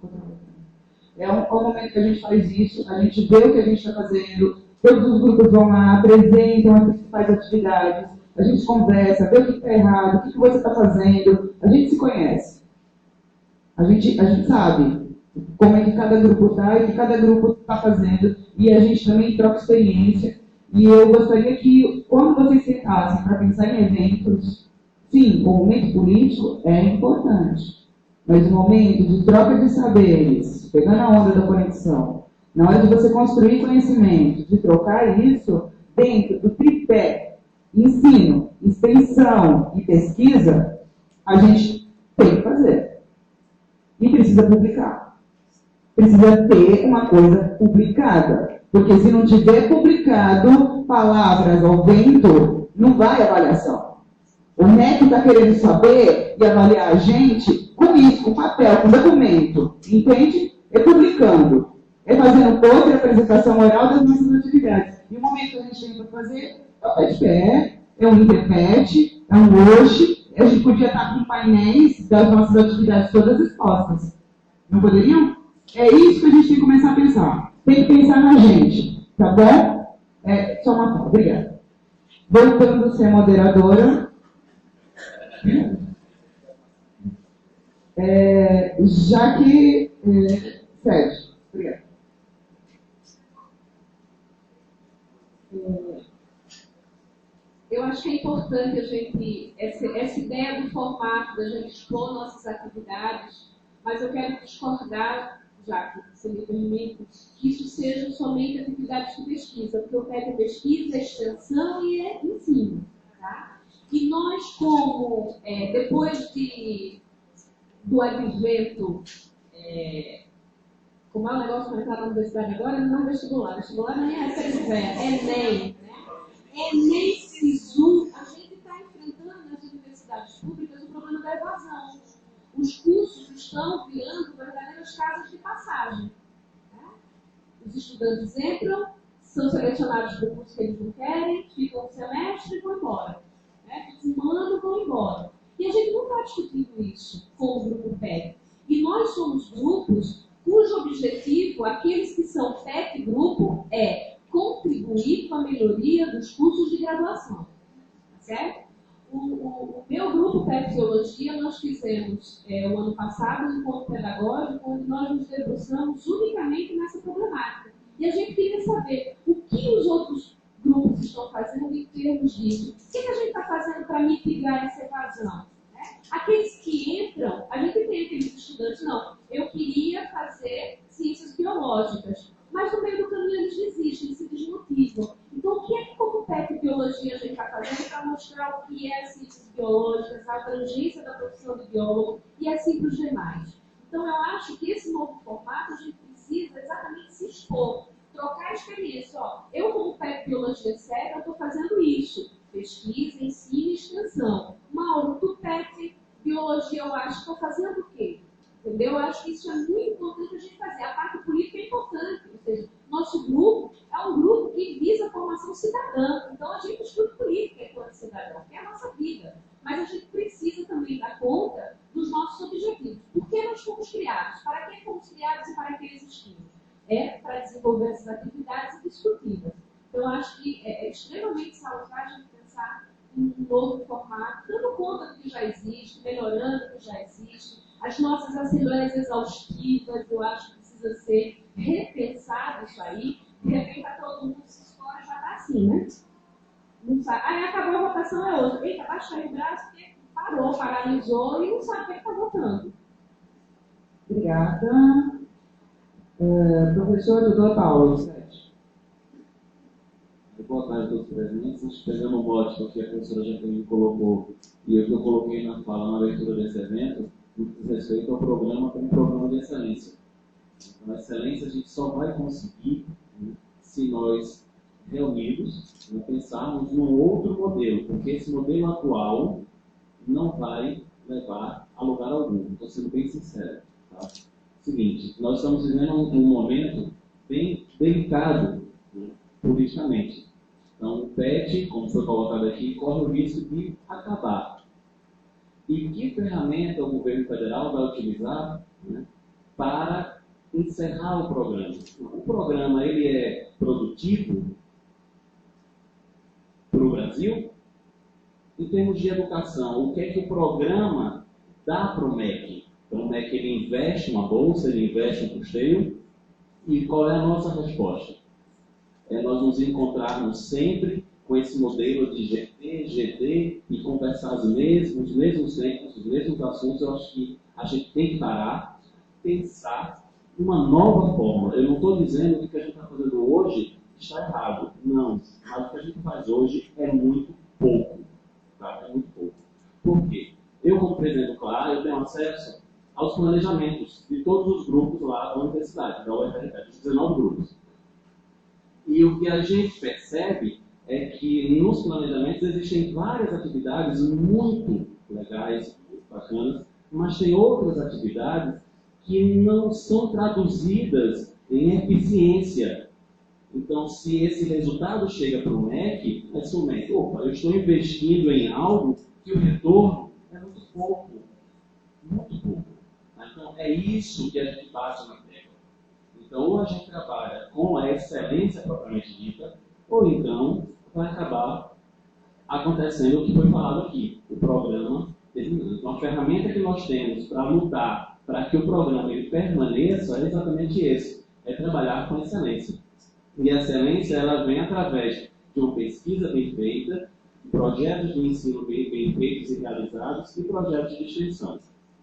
É um momento que a gente faz isso, a gente vê o que a gente está fazendo, todos os grupos vão lá, apresentam as principais atividades, a gente conversa, vê o que está errado, o que você está fazendo, a gente se conhece. A gente sabe como é que cada grupo está e o que cada grupo está fazendo, e a gente também troca experiência. E eu gostaria que, quando vocês sentassem para pensar em eventos, sim, o momento político é importante, mas o momento de troca de saberes, pegando a onda da conexão, na hora de você construir conhecimento, de trocar isso dentro do tripé ensino, extensão e pesquisa, a gente tem que fazer. E precisa publicar. Precisa ter uma coisa publicada. Porque se não tiver publicado palavras ao vento, não vai avaliação. O MEC está querendo saber e avaliar a gente com isso, com papel, com documento. Entende? É publicando. É fazendo outra apresentação oral das nossas atividades. E o momento que a gente tem para fazer é o PET-PE, é um Interpet, é um WOSH. A gente podia estar com painéis das nossas atividades todas expostas. Não poderiam? É isso que a gente tem que começar a pensar. Tem que pensar na gente, tá bom? Só uma fala. Obrigada. Voltando a ser moderadora. Já que... Sérgio, obrigada. Eu acho que é importante a gente, essa ideia do formato, da gente expor nossas atividades, mas eu quero discordar, já que você me permite, que isso sejam somente atividades de pesquisa, porque o PET é pesquisa, é extensão e é ensino. Tá? que nós, como, depois do advento, como é o negócio que vai entrar na universidade agora, não é vestibular. Vestibular nem é Enem. Enem, SISU, a gente está enfrentando nas universidades públicas o problema da evasão. Os cursos estão virando verdadeiras casas de passagem. Né? Os estudantes entram, são selecionados para o curso que eles não querem, ficam um semestre e vão embora. Né? Fumando, vão embora. E a gente não está discutindo isso com o grupo PEC. E nós somos grupos cujo objetivo, aqueles que são PEC grupo, é contribuir com a melhoria dos cursos de graduação. Certo? O meu grupo PEC Biologia, nós fizemos o ano passado um encontro pedagógico onde nós nos debruçamos unicamente nessa problemática. E a gente queria saber o que os outros grupos estão fazendo em termos disso. O que a gente está fazendo para mitigar essa evasão? Né? Aqueles que entram, a gente tem aqueles estudantes, não, eu queria fazer ciências biológicas, mas no meio do caminho eles desistem, eles se desmotivam. Então, o que é que, como PEC Biologia, a gente está fazendo para mostrar o que é ciências biológicas, a abrangência da profissão de biólogo e assim para os demais? Então, eu acho que esse novo formato a gente precisa exatamente se expor, trocar experiência. Ó, eu, como PEC Biologia Cega, estou fazendo isso. Pesquisa, ensino e extensão. Mauro, tu PEC Biologia, eu acho, estou fazendo o quê? Entendeu? Eu acho que isso é muito importante a gente fazer. A parte política é importante. Ou seja, nosso grupo é um grupo que visa a formação cidadã. Então, a gente estuda política enquanto cidadão, que é a nossa vida. Mas a gente precisa também dar conta dos nossos objetivos. Por que nós fomos criados? Para que fomos criados e para que existimos? É para desenvolver essas atividades e discuti-las. Então, eu acho que é extremamente salutar a gente pensar em um novo formato, dando conta do que já existe, melhorando o que já existe. As nossas assembleias exaustivas, eu acho que precisa ser repensado isso aí. De repente, está todo mundo se escola, já está assim, né? Não sabe. Aí acabou a votação, é outra. Eita, baixa aí o braço, porque parou, paralisou e não sabe o que está votando. Obrigada. Professor Dr. Paulo, 7. Boa tarde a todos os presentes. Pegando o mote que a professora Jaqueline colocou e o que eu coloquei na fala na abertura desse evento, no que diz respeito ao programa como programa de excelência. Então, a excelência a gente só vai conseguir, né, se nós reunidos, né, pensarmos num outro modelo, porque esse modelo atual não vai levar a lugar algum. Estou sendo bem sincero. Tá? Seguinte, nós estamos vivendo um momento bem delicado, né, politicamente. Então, o PET, como foi colocado aqui, corre o risco de acabar. E que ferramenta o governo federal vai utilizar, né, para encerrar o programa? O programa ele é produtivo para o Brasil? Em termos de educação, o que é que o programa dá para o MEC? Então, o MEC ele investe uma bolsa, ele investe um custeio, e qual é a nossa resposta? É nós nos encontrarmos sempre com esse modelo de GT, GD e conversar os mesmos tempos, os mesmos assuntos. Eu acho que a gente tem que parar, pensar uma nova forma. Eu não estou dizendo que o que a gente está fazendo hoje está errado. Não. Mas o que a gente faz hoje é muito pouco. Tá? É muito pouco. Por quê? Eu, como presidente do CLA, eu tenho acesso aos planejamentos de todos os grupos lá da universidade, da UFRJ, dos 19 grupos. E o que a gente percebe é que nos planejamentos existem várias atividades muito legais, muito bacanas, mas tem outras atividades que não são traduzidas em eficiência. Então, se esse resultado chega para o MEC, mas o MEC, opa, eu estou investindo em algo que o retorno é muito pouco. Muito pouco. Então, é isso que a gente bate na tecla. Então, ou a gente trabalha com a excelência propriamente dita, ou então vai acabar acontecendo o que foi falado aqui, o programa terminando. Então, a ferramenta que nós temos para lutar, para que o programa ele permaneça, é exatamente esse, é trabalhar com excelência. E a excelência, ela vem através de uma pesquisa bem feita, projetos de ensino bem feitos e realizados e projetos de extensão.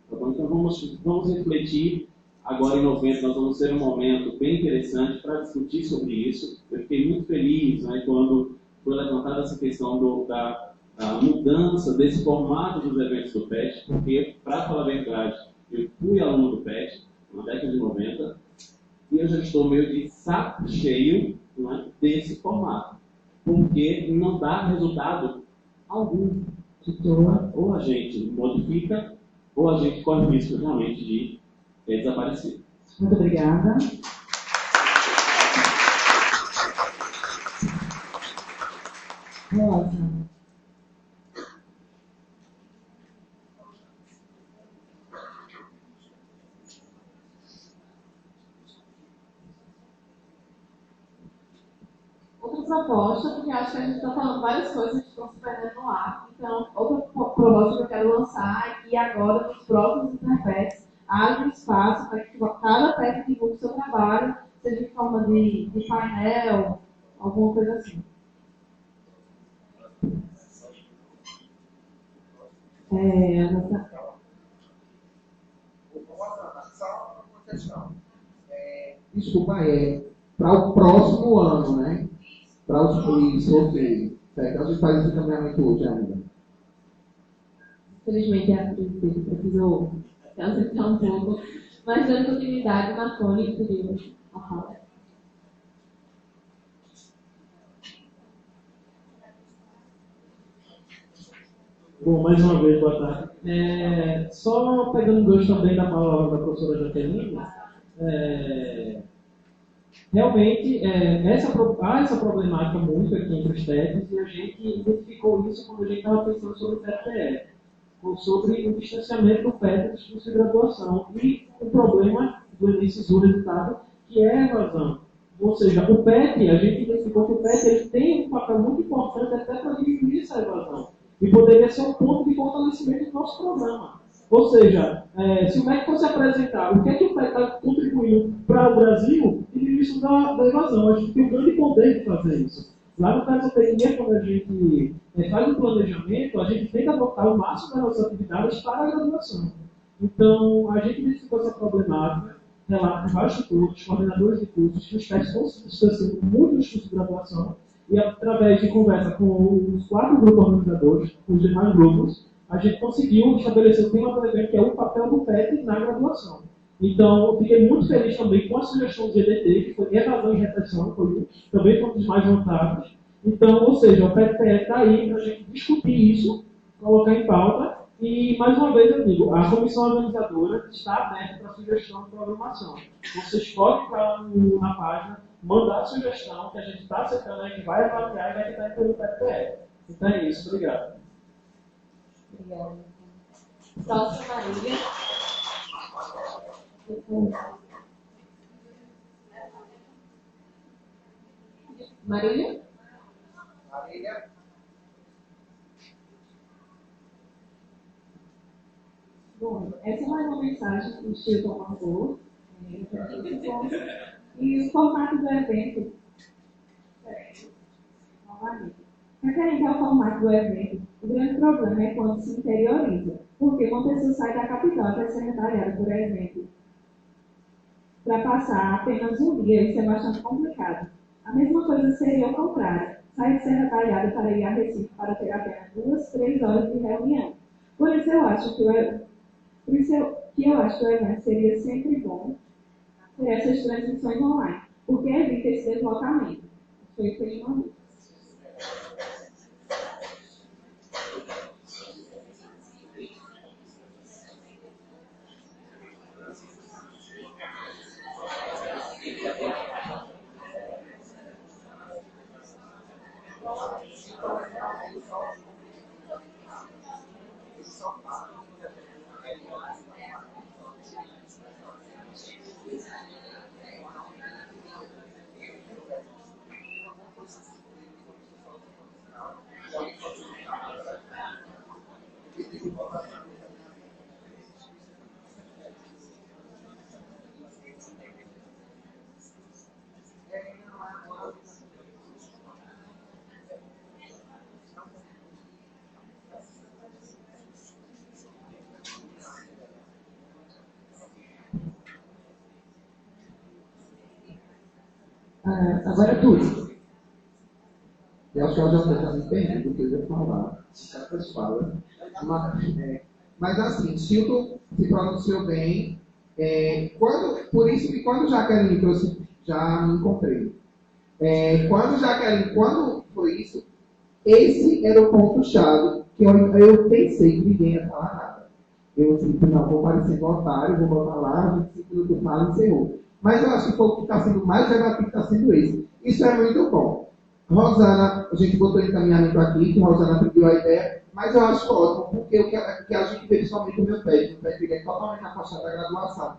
Tá bom? Então, vamos refletir. Agora, em novembro, nós vamos ter um momento bem interessante para discutir sobre isso. Eu fiquei muito feliz, né, quando foi levantada essa questão da a mudança desse formato dos eventos do PET, porque, para falar a verdade, eu fui aluno do PET na década de 90 e eu já estou meio de saco cheio, não é, desse formato, porque não dá resultado algum. Então, ou a gente modifica, ou a gente corre o risco realmente de desaparecer. Muito obrigada. Rosa. Outra proposta, porque acho que a gente está falando várias coisas que estão se perdendo no ar. Então, outra proposta que eu quero lançar é que agora, nos próximos Interpets, haja um espaço para que cada PET divulgue o seu trabalho, seja em forma de painel, alguma coisa assim. Só uma questão. Desculpa, para o próximo ano, né? Para os quiz, ok. Certo, a gente faz esse caminhamento hoje ainda. Infelizmente, a presidente precisou se ausentar um pouco, mas dando continuidade, Marconi pediu a fala. Bom, mais uma vez, boa tarde. Só pegando gosto também da palavra da professora Jaqueline, realmente há essa problemática muito aqui entre os TEDs e a gente identificou isso quando a gente estava pensando sobre o PET-PE, sobre o distanciamento do PET dos cursos de graduação e o problema do início do resultado, que é a evasão. Ou seja, o PET, a gente identificou que o PET ele tem um papel muito importante até para diminuir essa evasão. E poderia ser um ponto de fortalecimento do nosso programa. Ou seja, se o MEC fosse apresentar o que é que o PET está contribuindo para o Brasil, e isso da evasão. A gente tem um grande poder de fazer isso. Lá no Casotecnia, quando a gente faz um planejamento, a gente tenta botar o máximo das nossas atividades para a graduação. Então, a gente identificou essa problemática, relata com vários cursos, coordenadores de cursos, que os PETs estão se distanciando muito dos cursos de graduação, e através de conversa com os 4 grupos organizadores, com os demais grupos, a gente conseguiu estabelecer o tema do evento, que é o papel do PET na graduação. Então, eu fiquei muito feliz também com a sugestão do GDT, que foi evasão e repressão, também foi um dos mais votados. Então, ou seja, o PET-PE está aí para a gente discutir isso, colocar em pauta, e, mais uma vez, eu digo, a comissão organizadora está aberta para sugestão de programação. Vocês podem ir lá na página, mandar a sugestão, que a gente está aceitando, a gente vai avaliar e vai tentar incluir o PET-PE. Então é isso, obrigado. Obrigada. Próxima, Marília. Marília? Marília? Bom, essa é mais uma mensagem que o Chico mandou. E o formato do evento. Referente ao formato do evento, o grande problema é quando se interioriza, porque uma pessoa sai da capital até ser secretariada por evento. Para passar apenas um dia, isso é bastante complicado. A mesma coisa seria o contrário. Sair de Serra Talhada para ir a Recife para ter apenas 2, 3 horas de reunião. Por isso eu acho que o evento seria sempre bom ter essas transmissões online, porque evita esse deslocamento. Foi o que ele mandou. Agora tudo. Eu acho que ela já está me perdendo o que eu ia falar. Certas falas. Mas assim, Chilton se pronunciou bem. Por isso que quando Jaqueline trouxe, já me encontrei. Quando foi isso, esse era o ponto-chave que eu pensei que ninguém ia falar nada. Eu disse, não, vou parecer um otário, vou botar lá, 25 minutos falo e encerrou. Mas eu acho que o que está sendo mais debatido está sendo esse. Isso é muito bom. Rosana, a gente botou encaminhamento aqui, que Rosana pediu a ideia, mas eu acho ótimo, porque o que a gente vê principalmente o meu pé é totalmente afastado da graduação.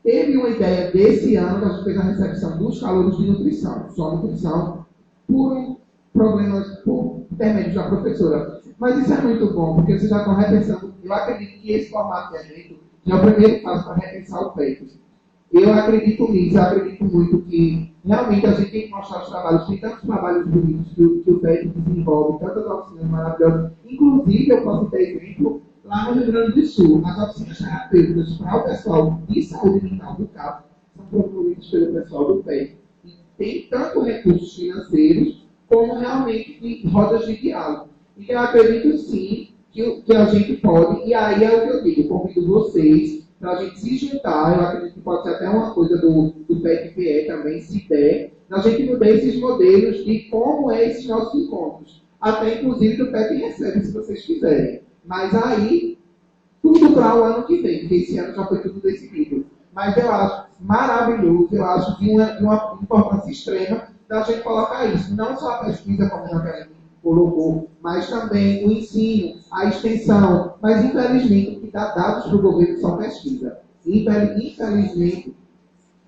Teve uma ideia desse ano que a gente fez a recepção dos calouros de nutrição, só nutrição, por problemas, por intermédio da professora. Mas isso é muito bom, porque vocês já estão repensando. Eu acredito que esse formato de evento é o primeiro passo para repensar o PET. Eu acredito nisso, eu acredito muito que realmente a gente tem que mostrar os trabalhos. Tem tantos trabalhos bonitos que o PET desenvolve, tantas oficinas maravilhosas. Inclusive, eu posso ter exemplo lá no Rio Grande do Sul. As oficinas terapêuticas para o pessoal de saúde mental do CAP são promovidas pelo pessoal do PET. E tem tanto recursos financeiros como realmente de rodas de diálogo. Então, eu acredito sim que a gente pode, e aí é o que eu digo, convido vocês para a gente se juntar. Eu acredito que pode ser até uma coisa do PET-PE também, se der, a gente mudar esses modelos de como é esses nossos encontros. Até, inclusive, o PET recebe, se vocês quiserem. Mas aí, tudo para o ano que vem, porque esse ano já foi tudo decidido. Mas eu acho maravilhoso, eu acho de uma importância extrema da gente colocar isso. Não só a pesquisa, como a Jaqueline colocou, mas também o ensino, a extensão. Mas, infelizmente, o que dá dados para o governo só pesquisa. Infelizmente,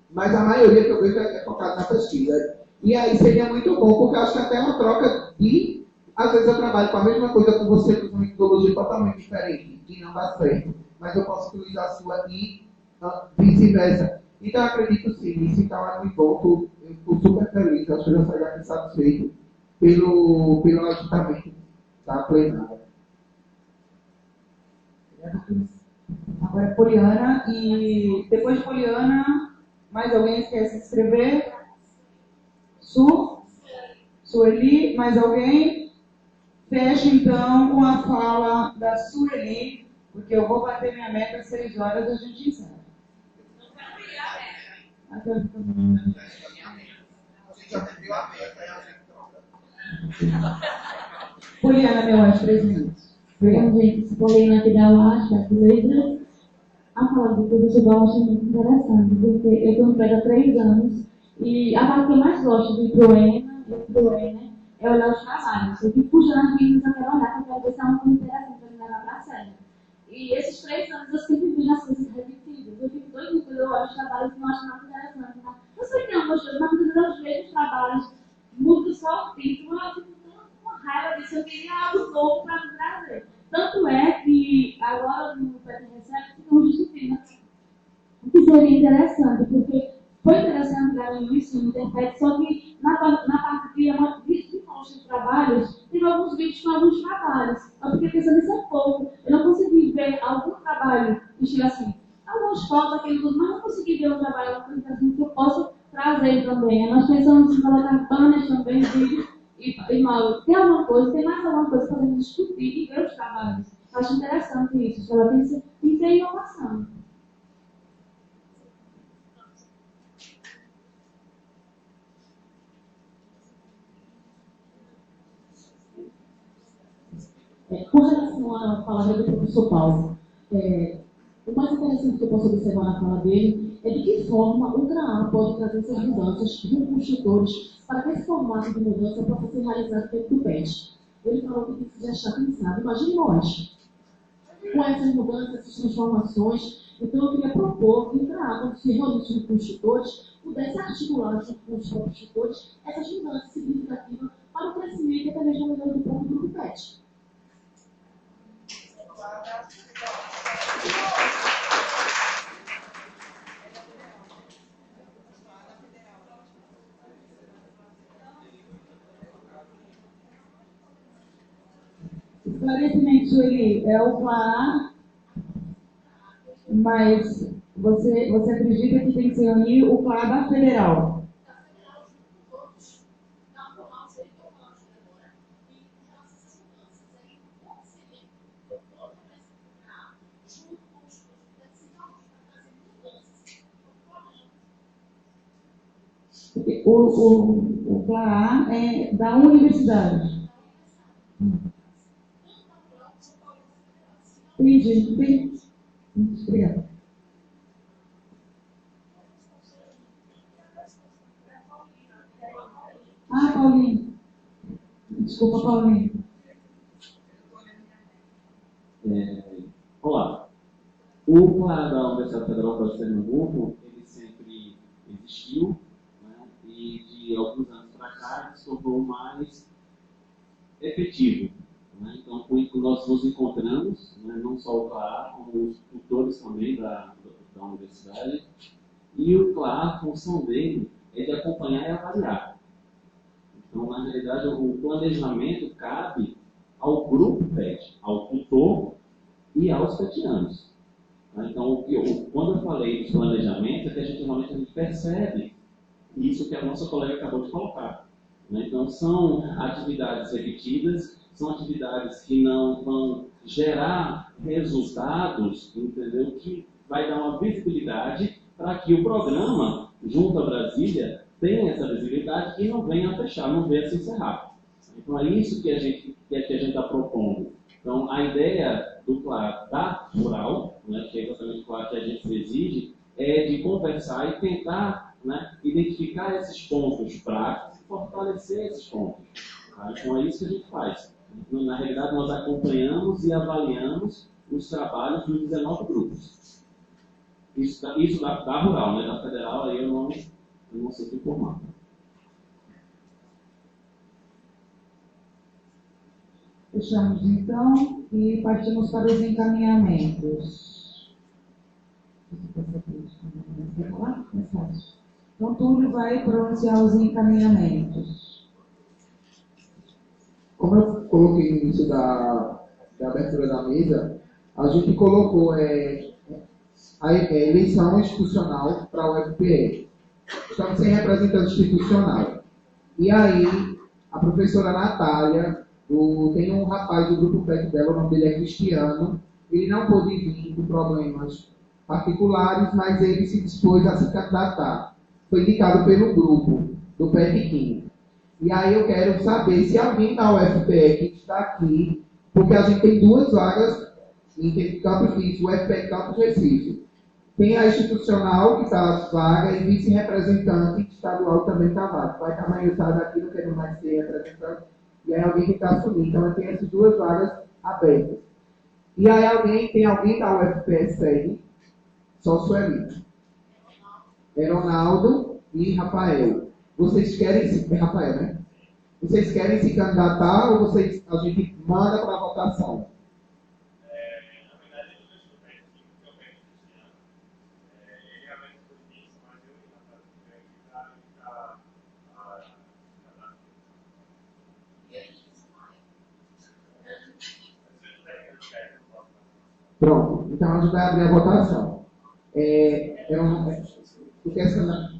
mas a maioria que eu vejo é focada na pesquisa. E aí seria muito bom, porque eu acho que até uma troca de... Às vezes eu trabalho com a mesma coisa com você, com uma metodologia totalmente diferente, que não dá certo. Mas eu posso utilizar a sua e vice-versa. Então, eu acredito sim, isso então é muito bom. Eu estou super feliz, acho que eu já saí aqui satisfeito pelo ajudamento da plenária. Agora é Poliana, e depois de Poliana, mais alguém quer se inscrever? Sueli, mais alguém? Fecho então com a fala da Sueli, porque eu vou bater minha meta às 6 horas, a gente encerra. Poliana, meu anjo, 3 minutos. Então, gente, Poliana aqui da UASH, das letras. A fala do professor eu acho muito interessante, porque eu estou no PET há 3 anos e a parte que eu mais gosto de ir pro ENA, é olhar os trabalhos. Eu fico puxando as meninas, eu quero olhar, porque eu quero ver se é uma coisa interessante para me levar para a série. E esses 3 anos eu sempre vejo as coisas repetidas. Eu fico doidinha quando eu olho os trabalhos e não acho nada interessante. Eu sei que não, mas muitas vezes eu vejo os trabalhos, mudo só o título, eu fico com raiva disso, eu queria algo novo para me trazer. Tanto é que agora no PET Recebe ficamos discutindo o que seria interessante, porque foi interessante dar no início no Interpet, só que na parte de mostra de trabalhos, tem alguns vídeos com alguns trabalhos. Eu fiquei pensando, isso é pouco. Eu não consegui ver algum trabalho, estilo assim, algumas fotos, aquele tudo, mas não consegui ver um trabalho que eu possa trazer também. Nós pensamos em colocar banners também, vídeos, e mal, tem alguma coisa, tem mais alguma coisa para a gente discutir e ver os trabalhos. Eu acho interessante isso, ela tem que ter inovação. Com relação à palavra do professor Paulo, o mais interessante que eu posso observar na fala dele é de que forma o CRAA pode trazer essas mudanças junto com os tutores para que esse formato de mudança possa ser realizado dentro do PET. Ele falou que isso já está pensado. Imagine nós, com essas mudanças, essas transformações. Então, eu queria propor que o CRAA, quando se reunisse junto com os tutores, pudesse articular junto com os próprios tutores essas mudanças significativas para o crescimento e até mesmo o melhor do próprio grupo PET. Esclarecimento, Sueli, é o CLA, mas você acredita que tem que se reunir o CLA da Federal? o CLAA é da universidade. Entendi. Obrigada. Ah, Paulinho. Desculpa, Paulinho. Olá. O CLAA da Universidade Federal do Pernambuco, ele sempre existiu, né, e de alguns anos para cá ele se tornou mais efetivo. Né? Então, nós nos encontramos, né, não só o CLAA, como os tutores também da universidade, e o CLAA, a função dele é de acompanhar e avaliar. Então, na realidade, o planejamento cabe ao grupo PET, ao tutor e aos petianos. Então, quando eu falei de planejamento, é que a gente realmente percebe isso que a nossa colega acabou de colocar. Então, são atividades repetidas, são atividades que não vão gerar resultados, entendeu? Que vai dar uma visibilidade para que o programa, junto à Brasília, tenha essa visibilidade e não venha a fechar, não venha a se encerrar. Então, é isso que a gente está propondo. Então, a ideia do CLAA da Rural, né, que é exatamente o CLAA que a gente exige, é de conversar e tentar, né, identificar esses pontos práticos e fortalecer esses pontos. Tá? Então, é isso que a gente faz. Então, na realidade, nós acompanhamos e avaliamos os trabalhos dos 19 grupos. Isso da Rural, né, da Federal, aí eu não sei te informar. Fechamos então e partimos para os encaminhamentos. Então, Túlio vai pronunciar os encaminhamentos. Como eu coloquei no início da abertura da mesa, a gente colocou a eleição institucional para o UFPE. Estamos sem representante institucional. E aí, a professora Natália, tem um rapaz do grupo PET dela, o nome dele é Cristiano, ele não pôde vir por problemas particulares, mas ele se dispôs a se candidatar. Foi indicado pelo grupo do PET 15. E aí eu quero saber se alguém da UFPE que está aqui, porque a gente tem 2 vagas em Campos Físico, o UFPE Campos Recife. Tem a institucional que está vaga e vice-representante estadual também está vaga. Vai que amanhã eu saio daqui, não quero mais ser representante. E aí alguém que está assumindo. Então, tem essas 2 vagas abertas. E aí tem alguém da UFPE segue, só Sueli. Ronaldo e Rafael. Vocês querem se... Rafael, né? Vocês querem se candidatar ou a gente manda para a votação? Na verdade, eu não estou bem aqui, porque eu pego o Cristiano. Ele realmente foi difícil, mas eu e Rafael para Pronto, então a gente vai abrir a votação. Tu quer se candidatar?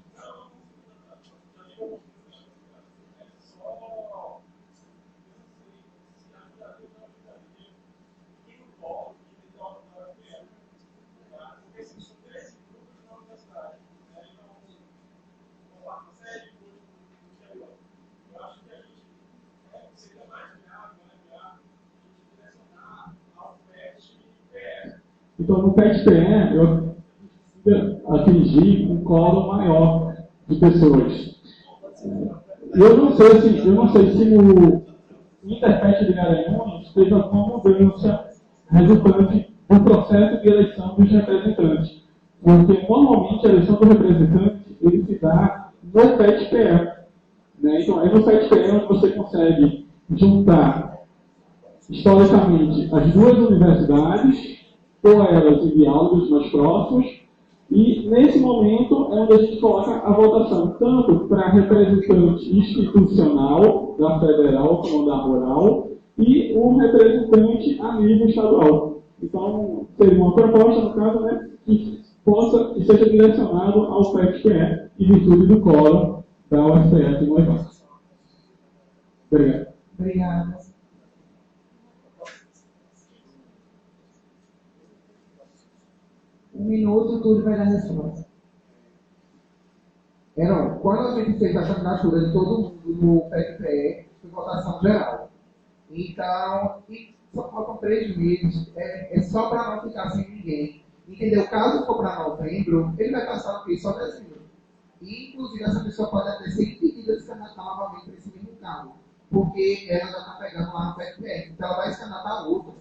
Então, no PET-PE, eu atingi um colo maior de pessoas. Eu não sei se no Interpet de Garanhuns teve alguma mudança resultante do processo de eleição dos representantes. Porque, normalmente, a eleição do representante ele se dá no PET-PE. Né? Então, é no PET-PE onde você consegue juntar, historicamente, as 2 universidades, ou elas em diálogos mais próximos, e nesse momento é onde a gente coloca a votação tanto para representante institucional da federal como da rural e o representante a nível estadual. Então, seria uma proposta, no caso, né, que seja direcionado ao PET-PE em virtude do coro da UFPE de Moivão. Obrigado. Obrigada. Um minuto, Túlio vai dar a resposta. Heron, quando a gente fez a candidatura de todo mundo no PFPE, foi votação geral. Então, só faltam 3 meses, é só para não ficar sem ninguém. Entendeu? Caso for para novembro, ele vai passar o quê? Só dezembro. E, inclusive, essa pessoa pode até ser impedida de se candidatar novamente para esse mesmo cargo, porque ela já está pegando lá no PFPE. Então, ela vai se candidatar a outra.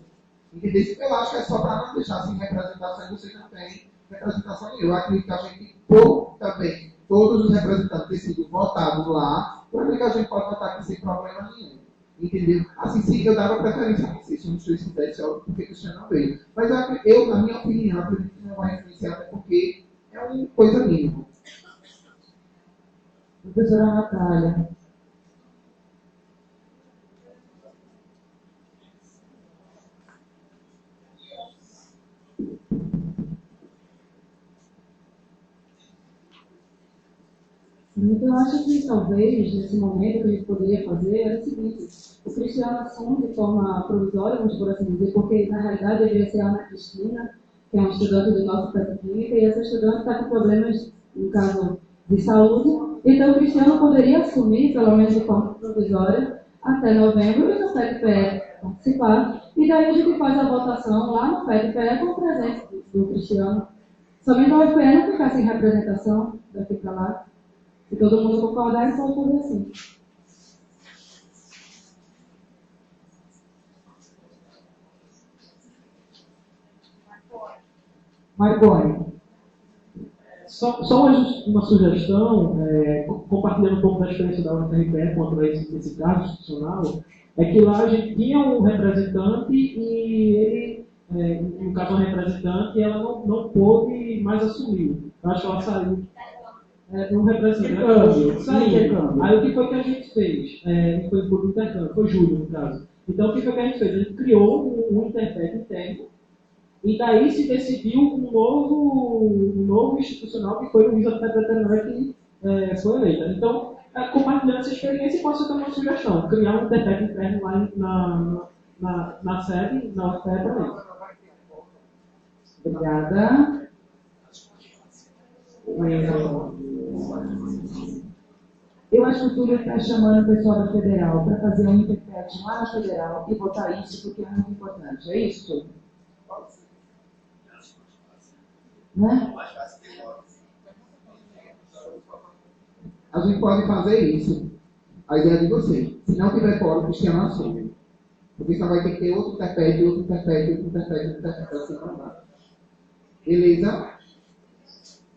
Entendeu? Eu acho que é só para não deixar sem representação, e você não tem representação nenhuma. Eu acredito que a gente, por também, todos os representantes terem sido votados lá, eu acredito que a gente pode votar aqui sem problema nenhum. Entendeu? Assim, sim, eu dava preferência a você, se não estivesse, porque o Cristiano não veio. Mas eu, na minha opinião, acredito que não vai influenciar, até porque é uma coisa mínima. Professora Natália. Eu acho que talvez, nesse momento, o que a gente poderia fazer era o seguinte: o Cristiano assume de forma provisória, vamos por assim dizer, porque na realidade deveria ser a Ana Cristina, que é uma estudante do nosso PET-Química, e essa estudante está com problemas, no caso, de saúde. Então, o Cristiano poderia assumir, pelo menos de forma provisória, até novembro, e no PET-PE participar. E daí a gente faz a votação lá no PET-PE com o presente do Cristiano. Somente o UFPE não ficar sem representação daqui para lá. Se todo mundo concordar, então pode fazer assim. Marconi. Só uma sugestão, compartilhando um pouco da experiência da UFRPE quanto a esse caso institucional, é que lá a gente tinha um representante e ele, no caso uma representante, ela não pôde mais assumir. Eu acho que ela saiu. Um representante saiu. Aí o que foi que a gente fez? Foi por intercâmbio, foi Júlio no caso. Então o que foi que a gente fez? A gente criou um intérprete interno e daí se decidiu um novo institucional que foi o Luiz Alfredo que foi eleita. Então, compartilhando essa experiência, pode ser também uma sugestão, criar um intérprete interno lá na sede, na UFPE também. Obrigada. Eu acho que o Túlio está chamando o pessoal da Federal para fazer um intérprete lá na Federal e botar isso porque é muito importante. É isso, Túlio? Né? A gente pode fazer isso. A ideia de você. Se não tiver fora, o Cristiano assume. Porque só vai ter que ter outro intérprete, outro intérprete, assim não dá. Beleza?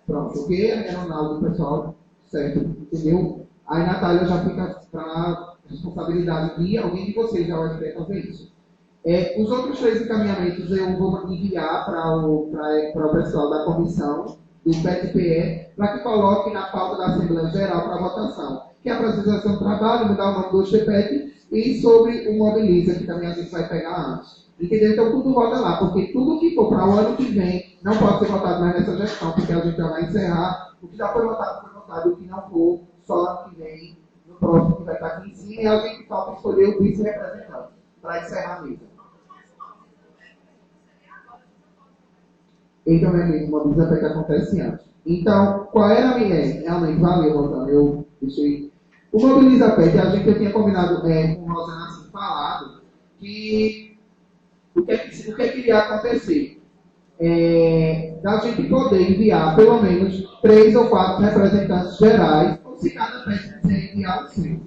Pronto, porque é Ronaldo, o pessoal, certo, entendeu? Aí, Natália, já fica para responsabilidade de alguém de vocês já vai querer fazer isso. Os outros 3 encaminhamentos eu vou enviar para o pessoal da comissão do PET-PE para que coloque na pauta da Assembleia Geral para votação, que é a apresentação do trabalho, mudar o nome do CPET e sobre o Mobiliza, que também a gente vai pegar antes. Entendeu? Então tudo vota lá, porque tudo que for para o ano que vem não pode ser votado mais nessa gestão, porque a gente já vai encerrar. O que já foi votado, o que não for, só ano que vem, no próximo que vai estar aqui em cima, e a gente falta escolher o vice-representante para encerrar a mesa. Então é mesmo, uma Mobiliza que acontece antes. Então, qual era a minha ideia? Realmente, valeu, Rosana, eu deixei. O Mobiliza PET, eu tinha combinado com o Rosana assim, falado, que o que iria acontecer? Da gente poder enviar pelo menos 3 ou 4 representantes gerais, ou se cada PET quiser enviar o seu.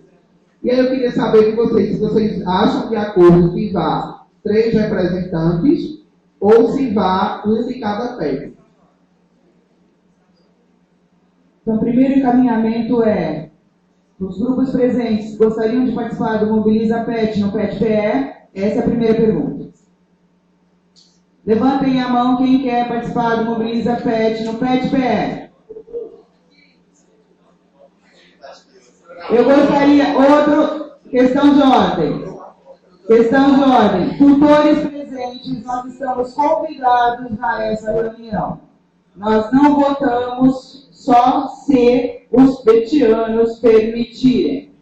E aí eu queria saber de vocês, se vocês acham de acordo que vá 3 representantes, ou se vá um de cada PET. Então, o primeiro encaminhamento é: os grupos presentes gostariam de participar do Mobiliza PET no PET-PE? Essa é a primeira pergunta. Levantem a mão quem quer participar do Mobiliza PET no PET-PE. Eu gostaria, questão de ordem. Questão de ordem. Tutores presentes, nós estamos convidados a essa reunião. Nós não votamos só se os petianos permitirem.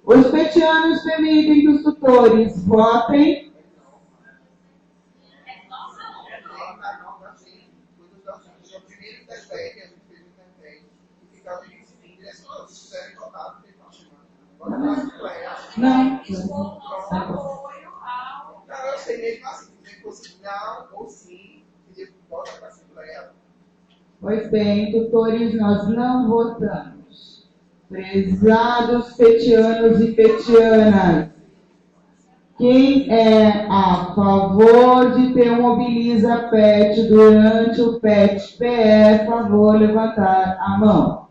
Os petianos permitem que os tutores votem. Não. Não, eu sei mesmo assim, se fosse não ou sim, seria volta para a Assembleia. Pois bem, tutores, nós não votamos. Prezados petianos e petianas, quem é a favor de ter um Mobiliza PET durante o PET-PE, favor levantar a mão.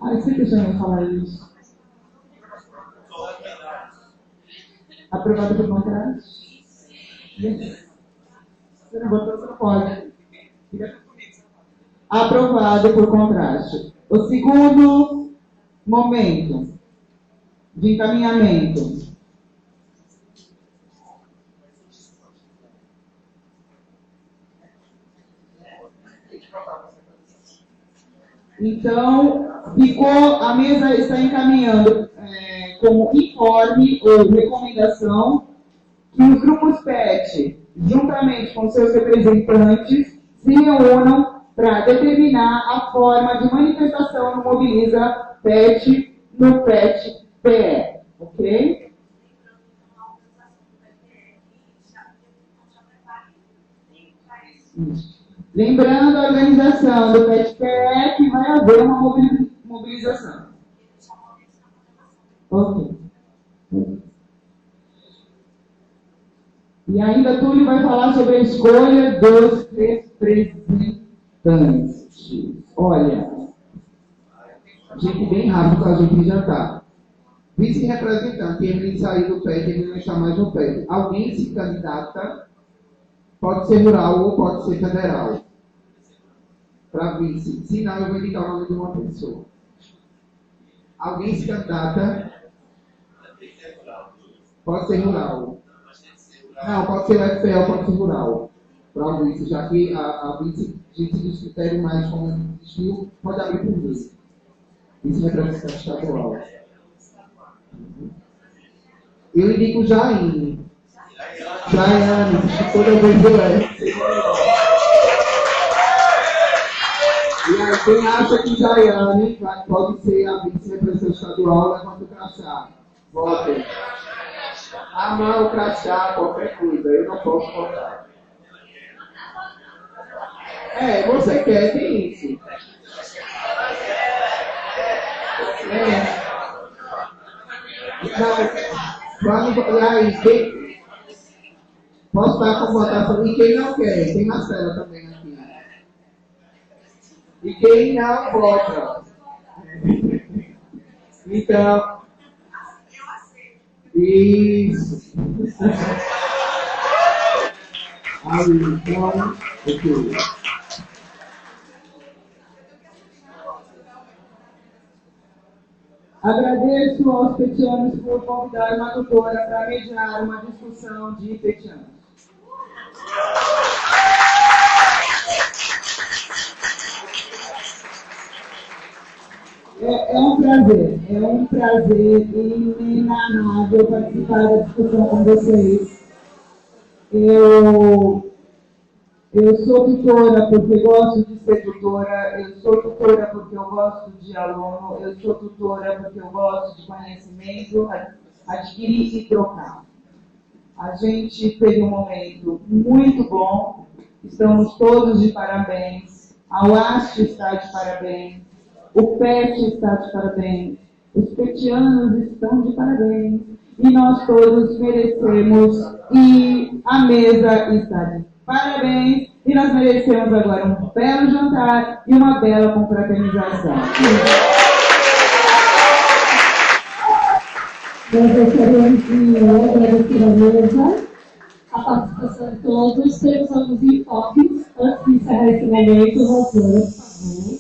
Eu sempre sonhei falar isso. Aprovado por contraste? Você não votou, você não pode. Aprovado por contraste. O segundo momento de encaminhamento. Então, a mesa está encaminhando como informe ou recomendação que os grupos PET, juntamente com seus representantes, se reúnam para determinar a forma de manifestação no Mobiliza PET no PET-PE, ok? Lembrando a organização do PET-PE que vai haver uma mobilização. Ok. E ainda Túlio vai falar sobre a escolha dos representantes. Olha, gente bem rápido para a gente jantar. Vice-representante, ele sair do PET, ele não está mais no PET. Alguém se candidata, pode ser rural ou pode ser federal, para vice. Se não, eu vou indicar o nome de uma pessoa. Alguém se candidata, pode ser rural. Não, pode ser UFPE ou pode ser rural. Para o vice, já que a vice, a gente dos critérios mais como desvio, pode abrir por vice. Vice-representante estadual. Eu indico Jaine. Jaiane, toda vez eu E aí, quem acha que Jaiane pode ser a vice-representante estadual, levanta o crachá. Votem. A mão, o crachá, qualquer coisa, eu não posso votar. Você quer, tem isso. Posso dar como votação? E quem não quer? Tem Marcela também aqui. E quem não vota? Então, isso. Aí, então, ok. Agradeço aos petianos por convidar uma tutora para mediar uma discussão de petianos. É um prazer inenarrável participar da discussão com vocês. Eu sou tutora porque gosto de ser tutora, eu sou tutora porque eu gosto de aluno, eu sou tutora porque eu gosto de conhecimento, adquirir e trocar. A gente teve um momento muito bom, estamos todos de parabéns, a UAST está de parabéns, o PET está de parabéns, os petianos estão de parabéns, e nós todos merecemos, e a mesa está de parabéns, e nós merecemos agora um belo jantar e uma bela confraternização. Nós gostaríamos de agradecer a mesa, a participação de todos. Temos alguns informes antes de encerrar esse momento. Rosana, por favor.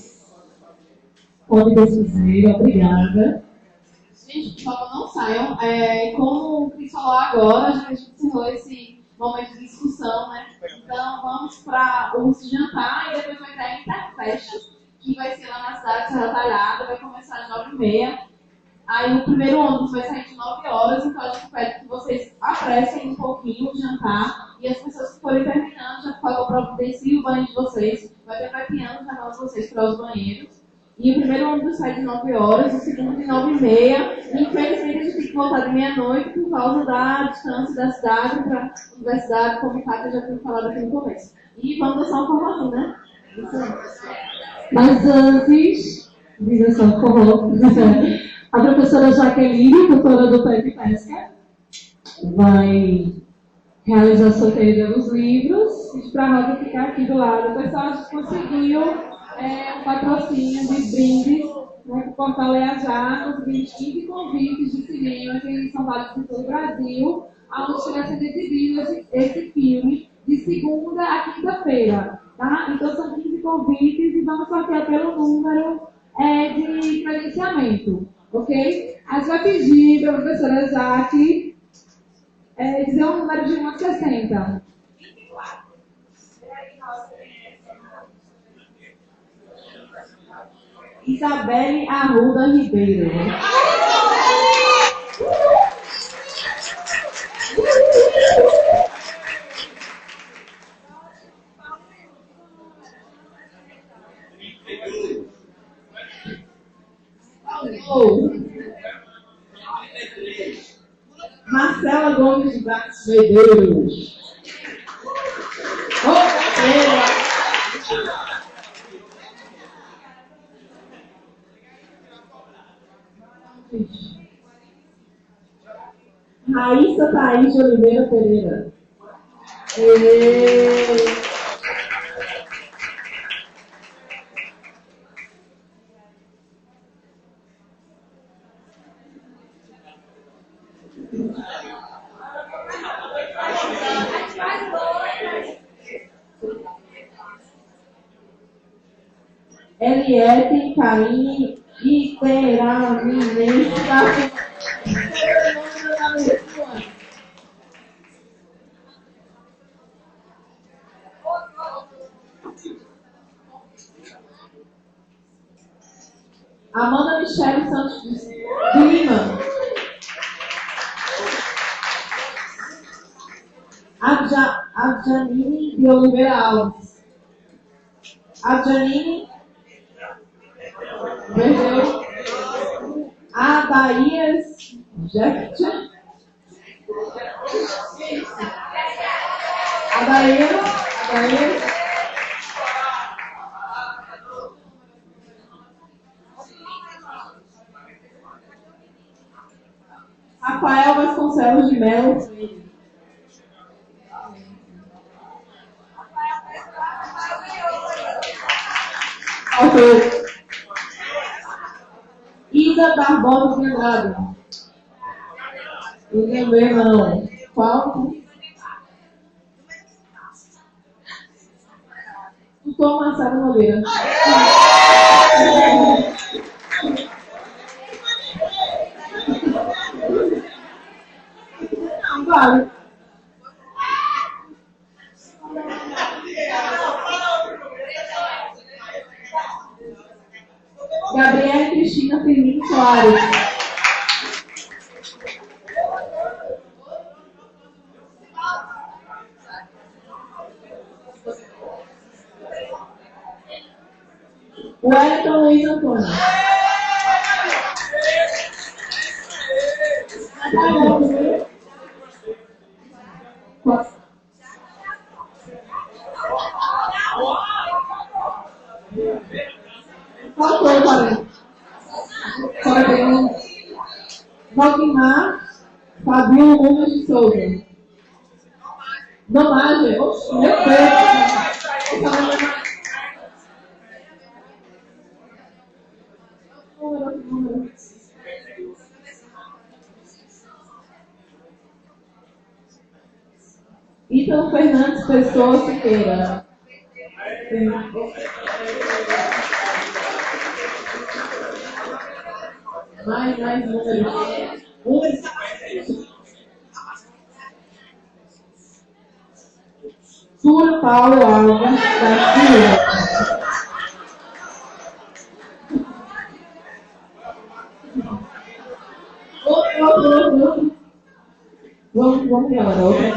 Pode descer, obrigada. Gente, por favor, não saiam. Como o Cris falou agora, a gente encerrou esse momento de discussão, né? Então, vamos para o jantar e depois vai entrar a Interfest, que vai ser lá na cidade de Serra Talhada, vai começar às 9h30. Aí o primeiro ônibus vai sair de 9 horas, então a gente pede que vocês apressem um pouquinho o jantar e as pessoas que forem terminando já providenciem o banho de vocês. Vai ter piano já para vocês para os banheiros. E o primeiro ônibus sai de 9 horas, o segundo de 9h30. E infelizmente a gente tem que voltar de meia-noite por causa da distância da cidade para a universidade, como o Cátia já tinha falado aqui no começo. E vamos dar só uma formação, né? Isso aí. Mas antes, diga só, por favor, a professora Jaqueline, tutora do PEP Pesca, vai realizar sorteio dos livros e para a Rosa ficar aqui do lado. O pessoal conseguiu um patrocínio de brindes, né, que o Portal EAJA conseguiu 15 convites de cinema que são válidos em todo o Brasil, onde será sendo exibido esse filme de segunda a quinta-feira. Tá? Então são 15 convites e vamos sortear pelo número de credenciamento. Ok? A gente vai pedir para a professora Jaque dizer um número de 1 a 60. 24. Isabelle Arruda Ribeiro. Marcela Gomes de Braços Medeiros. Raíssa Thaís de Oliveira Pereira. Eliette Caim Iteramine. Amanda Michele Santos de Lima. Adjanine de Oliveira Alves. Adjanine perdeu. Adaías Jefferson. Adaías. Rafael Vasconcelos de Melo. Ok. Ida Barbosa de Andrade. Ninguém vê, não. Qual? Tutor Marcelo Moreira. Não, vale. Gabriela Cristina Firmino Soares. Wellington Luiz Antônio. Faltou, Fábio. Valdemar Fabio Gomes de Souza. Domagem. Oxe, meu Deus. Ítalo Fernandes Pessoa Siqueira. Mais números. Túlio Paulo Alves da Silva. Outro. Vamos ver agora outra.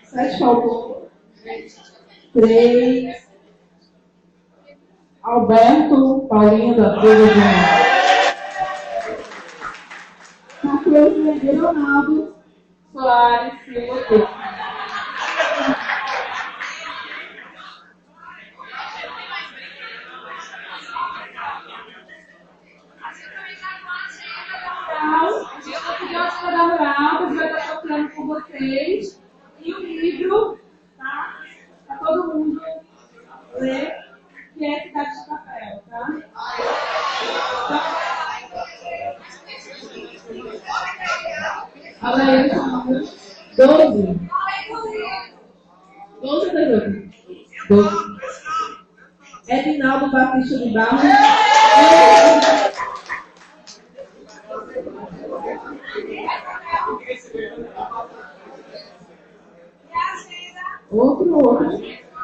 Sete faltou. 3. Alberto Paulinho da Silva Júnior. 14. Leonardo Soares Silva. Da Rural, que vai estar procurando com vocês. E o livro, tá? Para todo mundo ler, que é Cidade de Papel, tá? Olha aí, 12. 12 ou 18? 12. Edinaldo Batista de Barros. Outro.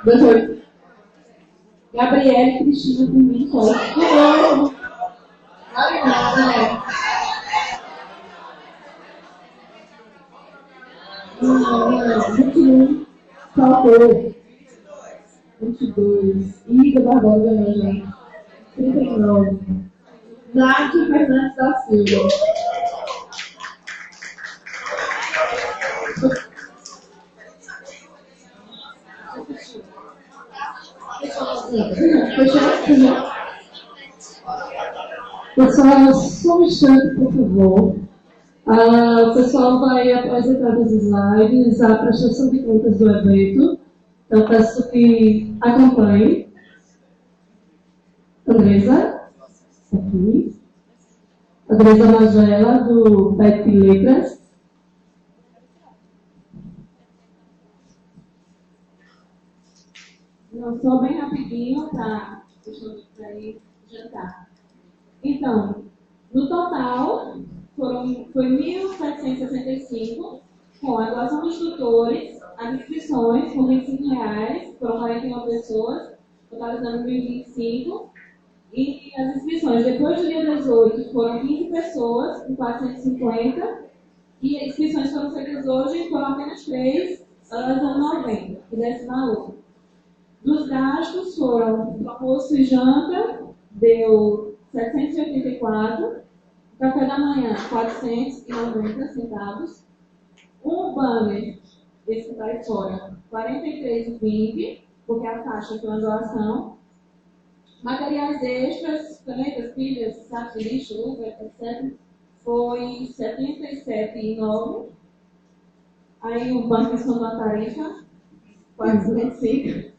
18. Gabriele Cristina Pimenta. Não. 21. Faltou. 22. Ida Barbosa ganhou, gente. 39. Nádia Fernandes da Silva. Pessoal, só um instante, por favor. O pessoal vai apresentar os slides, a prestação de contas do evento. Então, peço que acompanhe. Andresa, aqui. Andresa Magela, do PET Letras. Não, só bem rapidinho para ir jantar. Então, no total, foi 1.765, com a doação dos tutores, as inscrições por R$25, foram 41 pessoas, totalizando 1.025. E as inscrições depois do dia 18 foram 15 pessoas, com 450. E as inscrições foram feitas hoje, foram apenas 3, elas dão 90, que desse valor. Dos gastos foram almoço e janta, deu 784, café da manhã, 490 centavos, um banner, esse que está aí fora, 43,20, porque a taxa foi uma doação, materiais extras, canetas, pilhas, sacos de lixo, luva, etc., foi 77,9, aí o banco escondeu a tarifa, 405.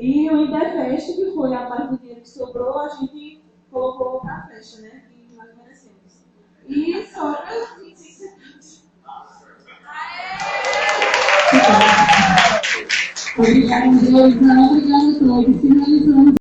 E o Interfest, que foi a parte do dinheiro que sobrou, a gente colocou para a festa, né? Que nós merecemos. E sobra 25 centavos. Obrigada, Deus. Obrigada a todos. Finalizando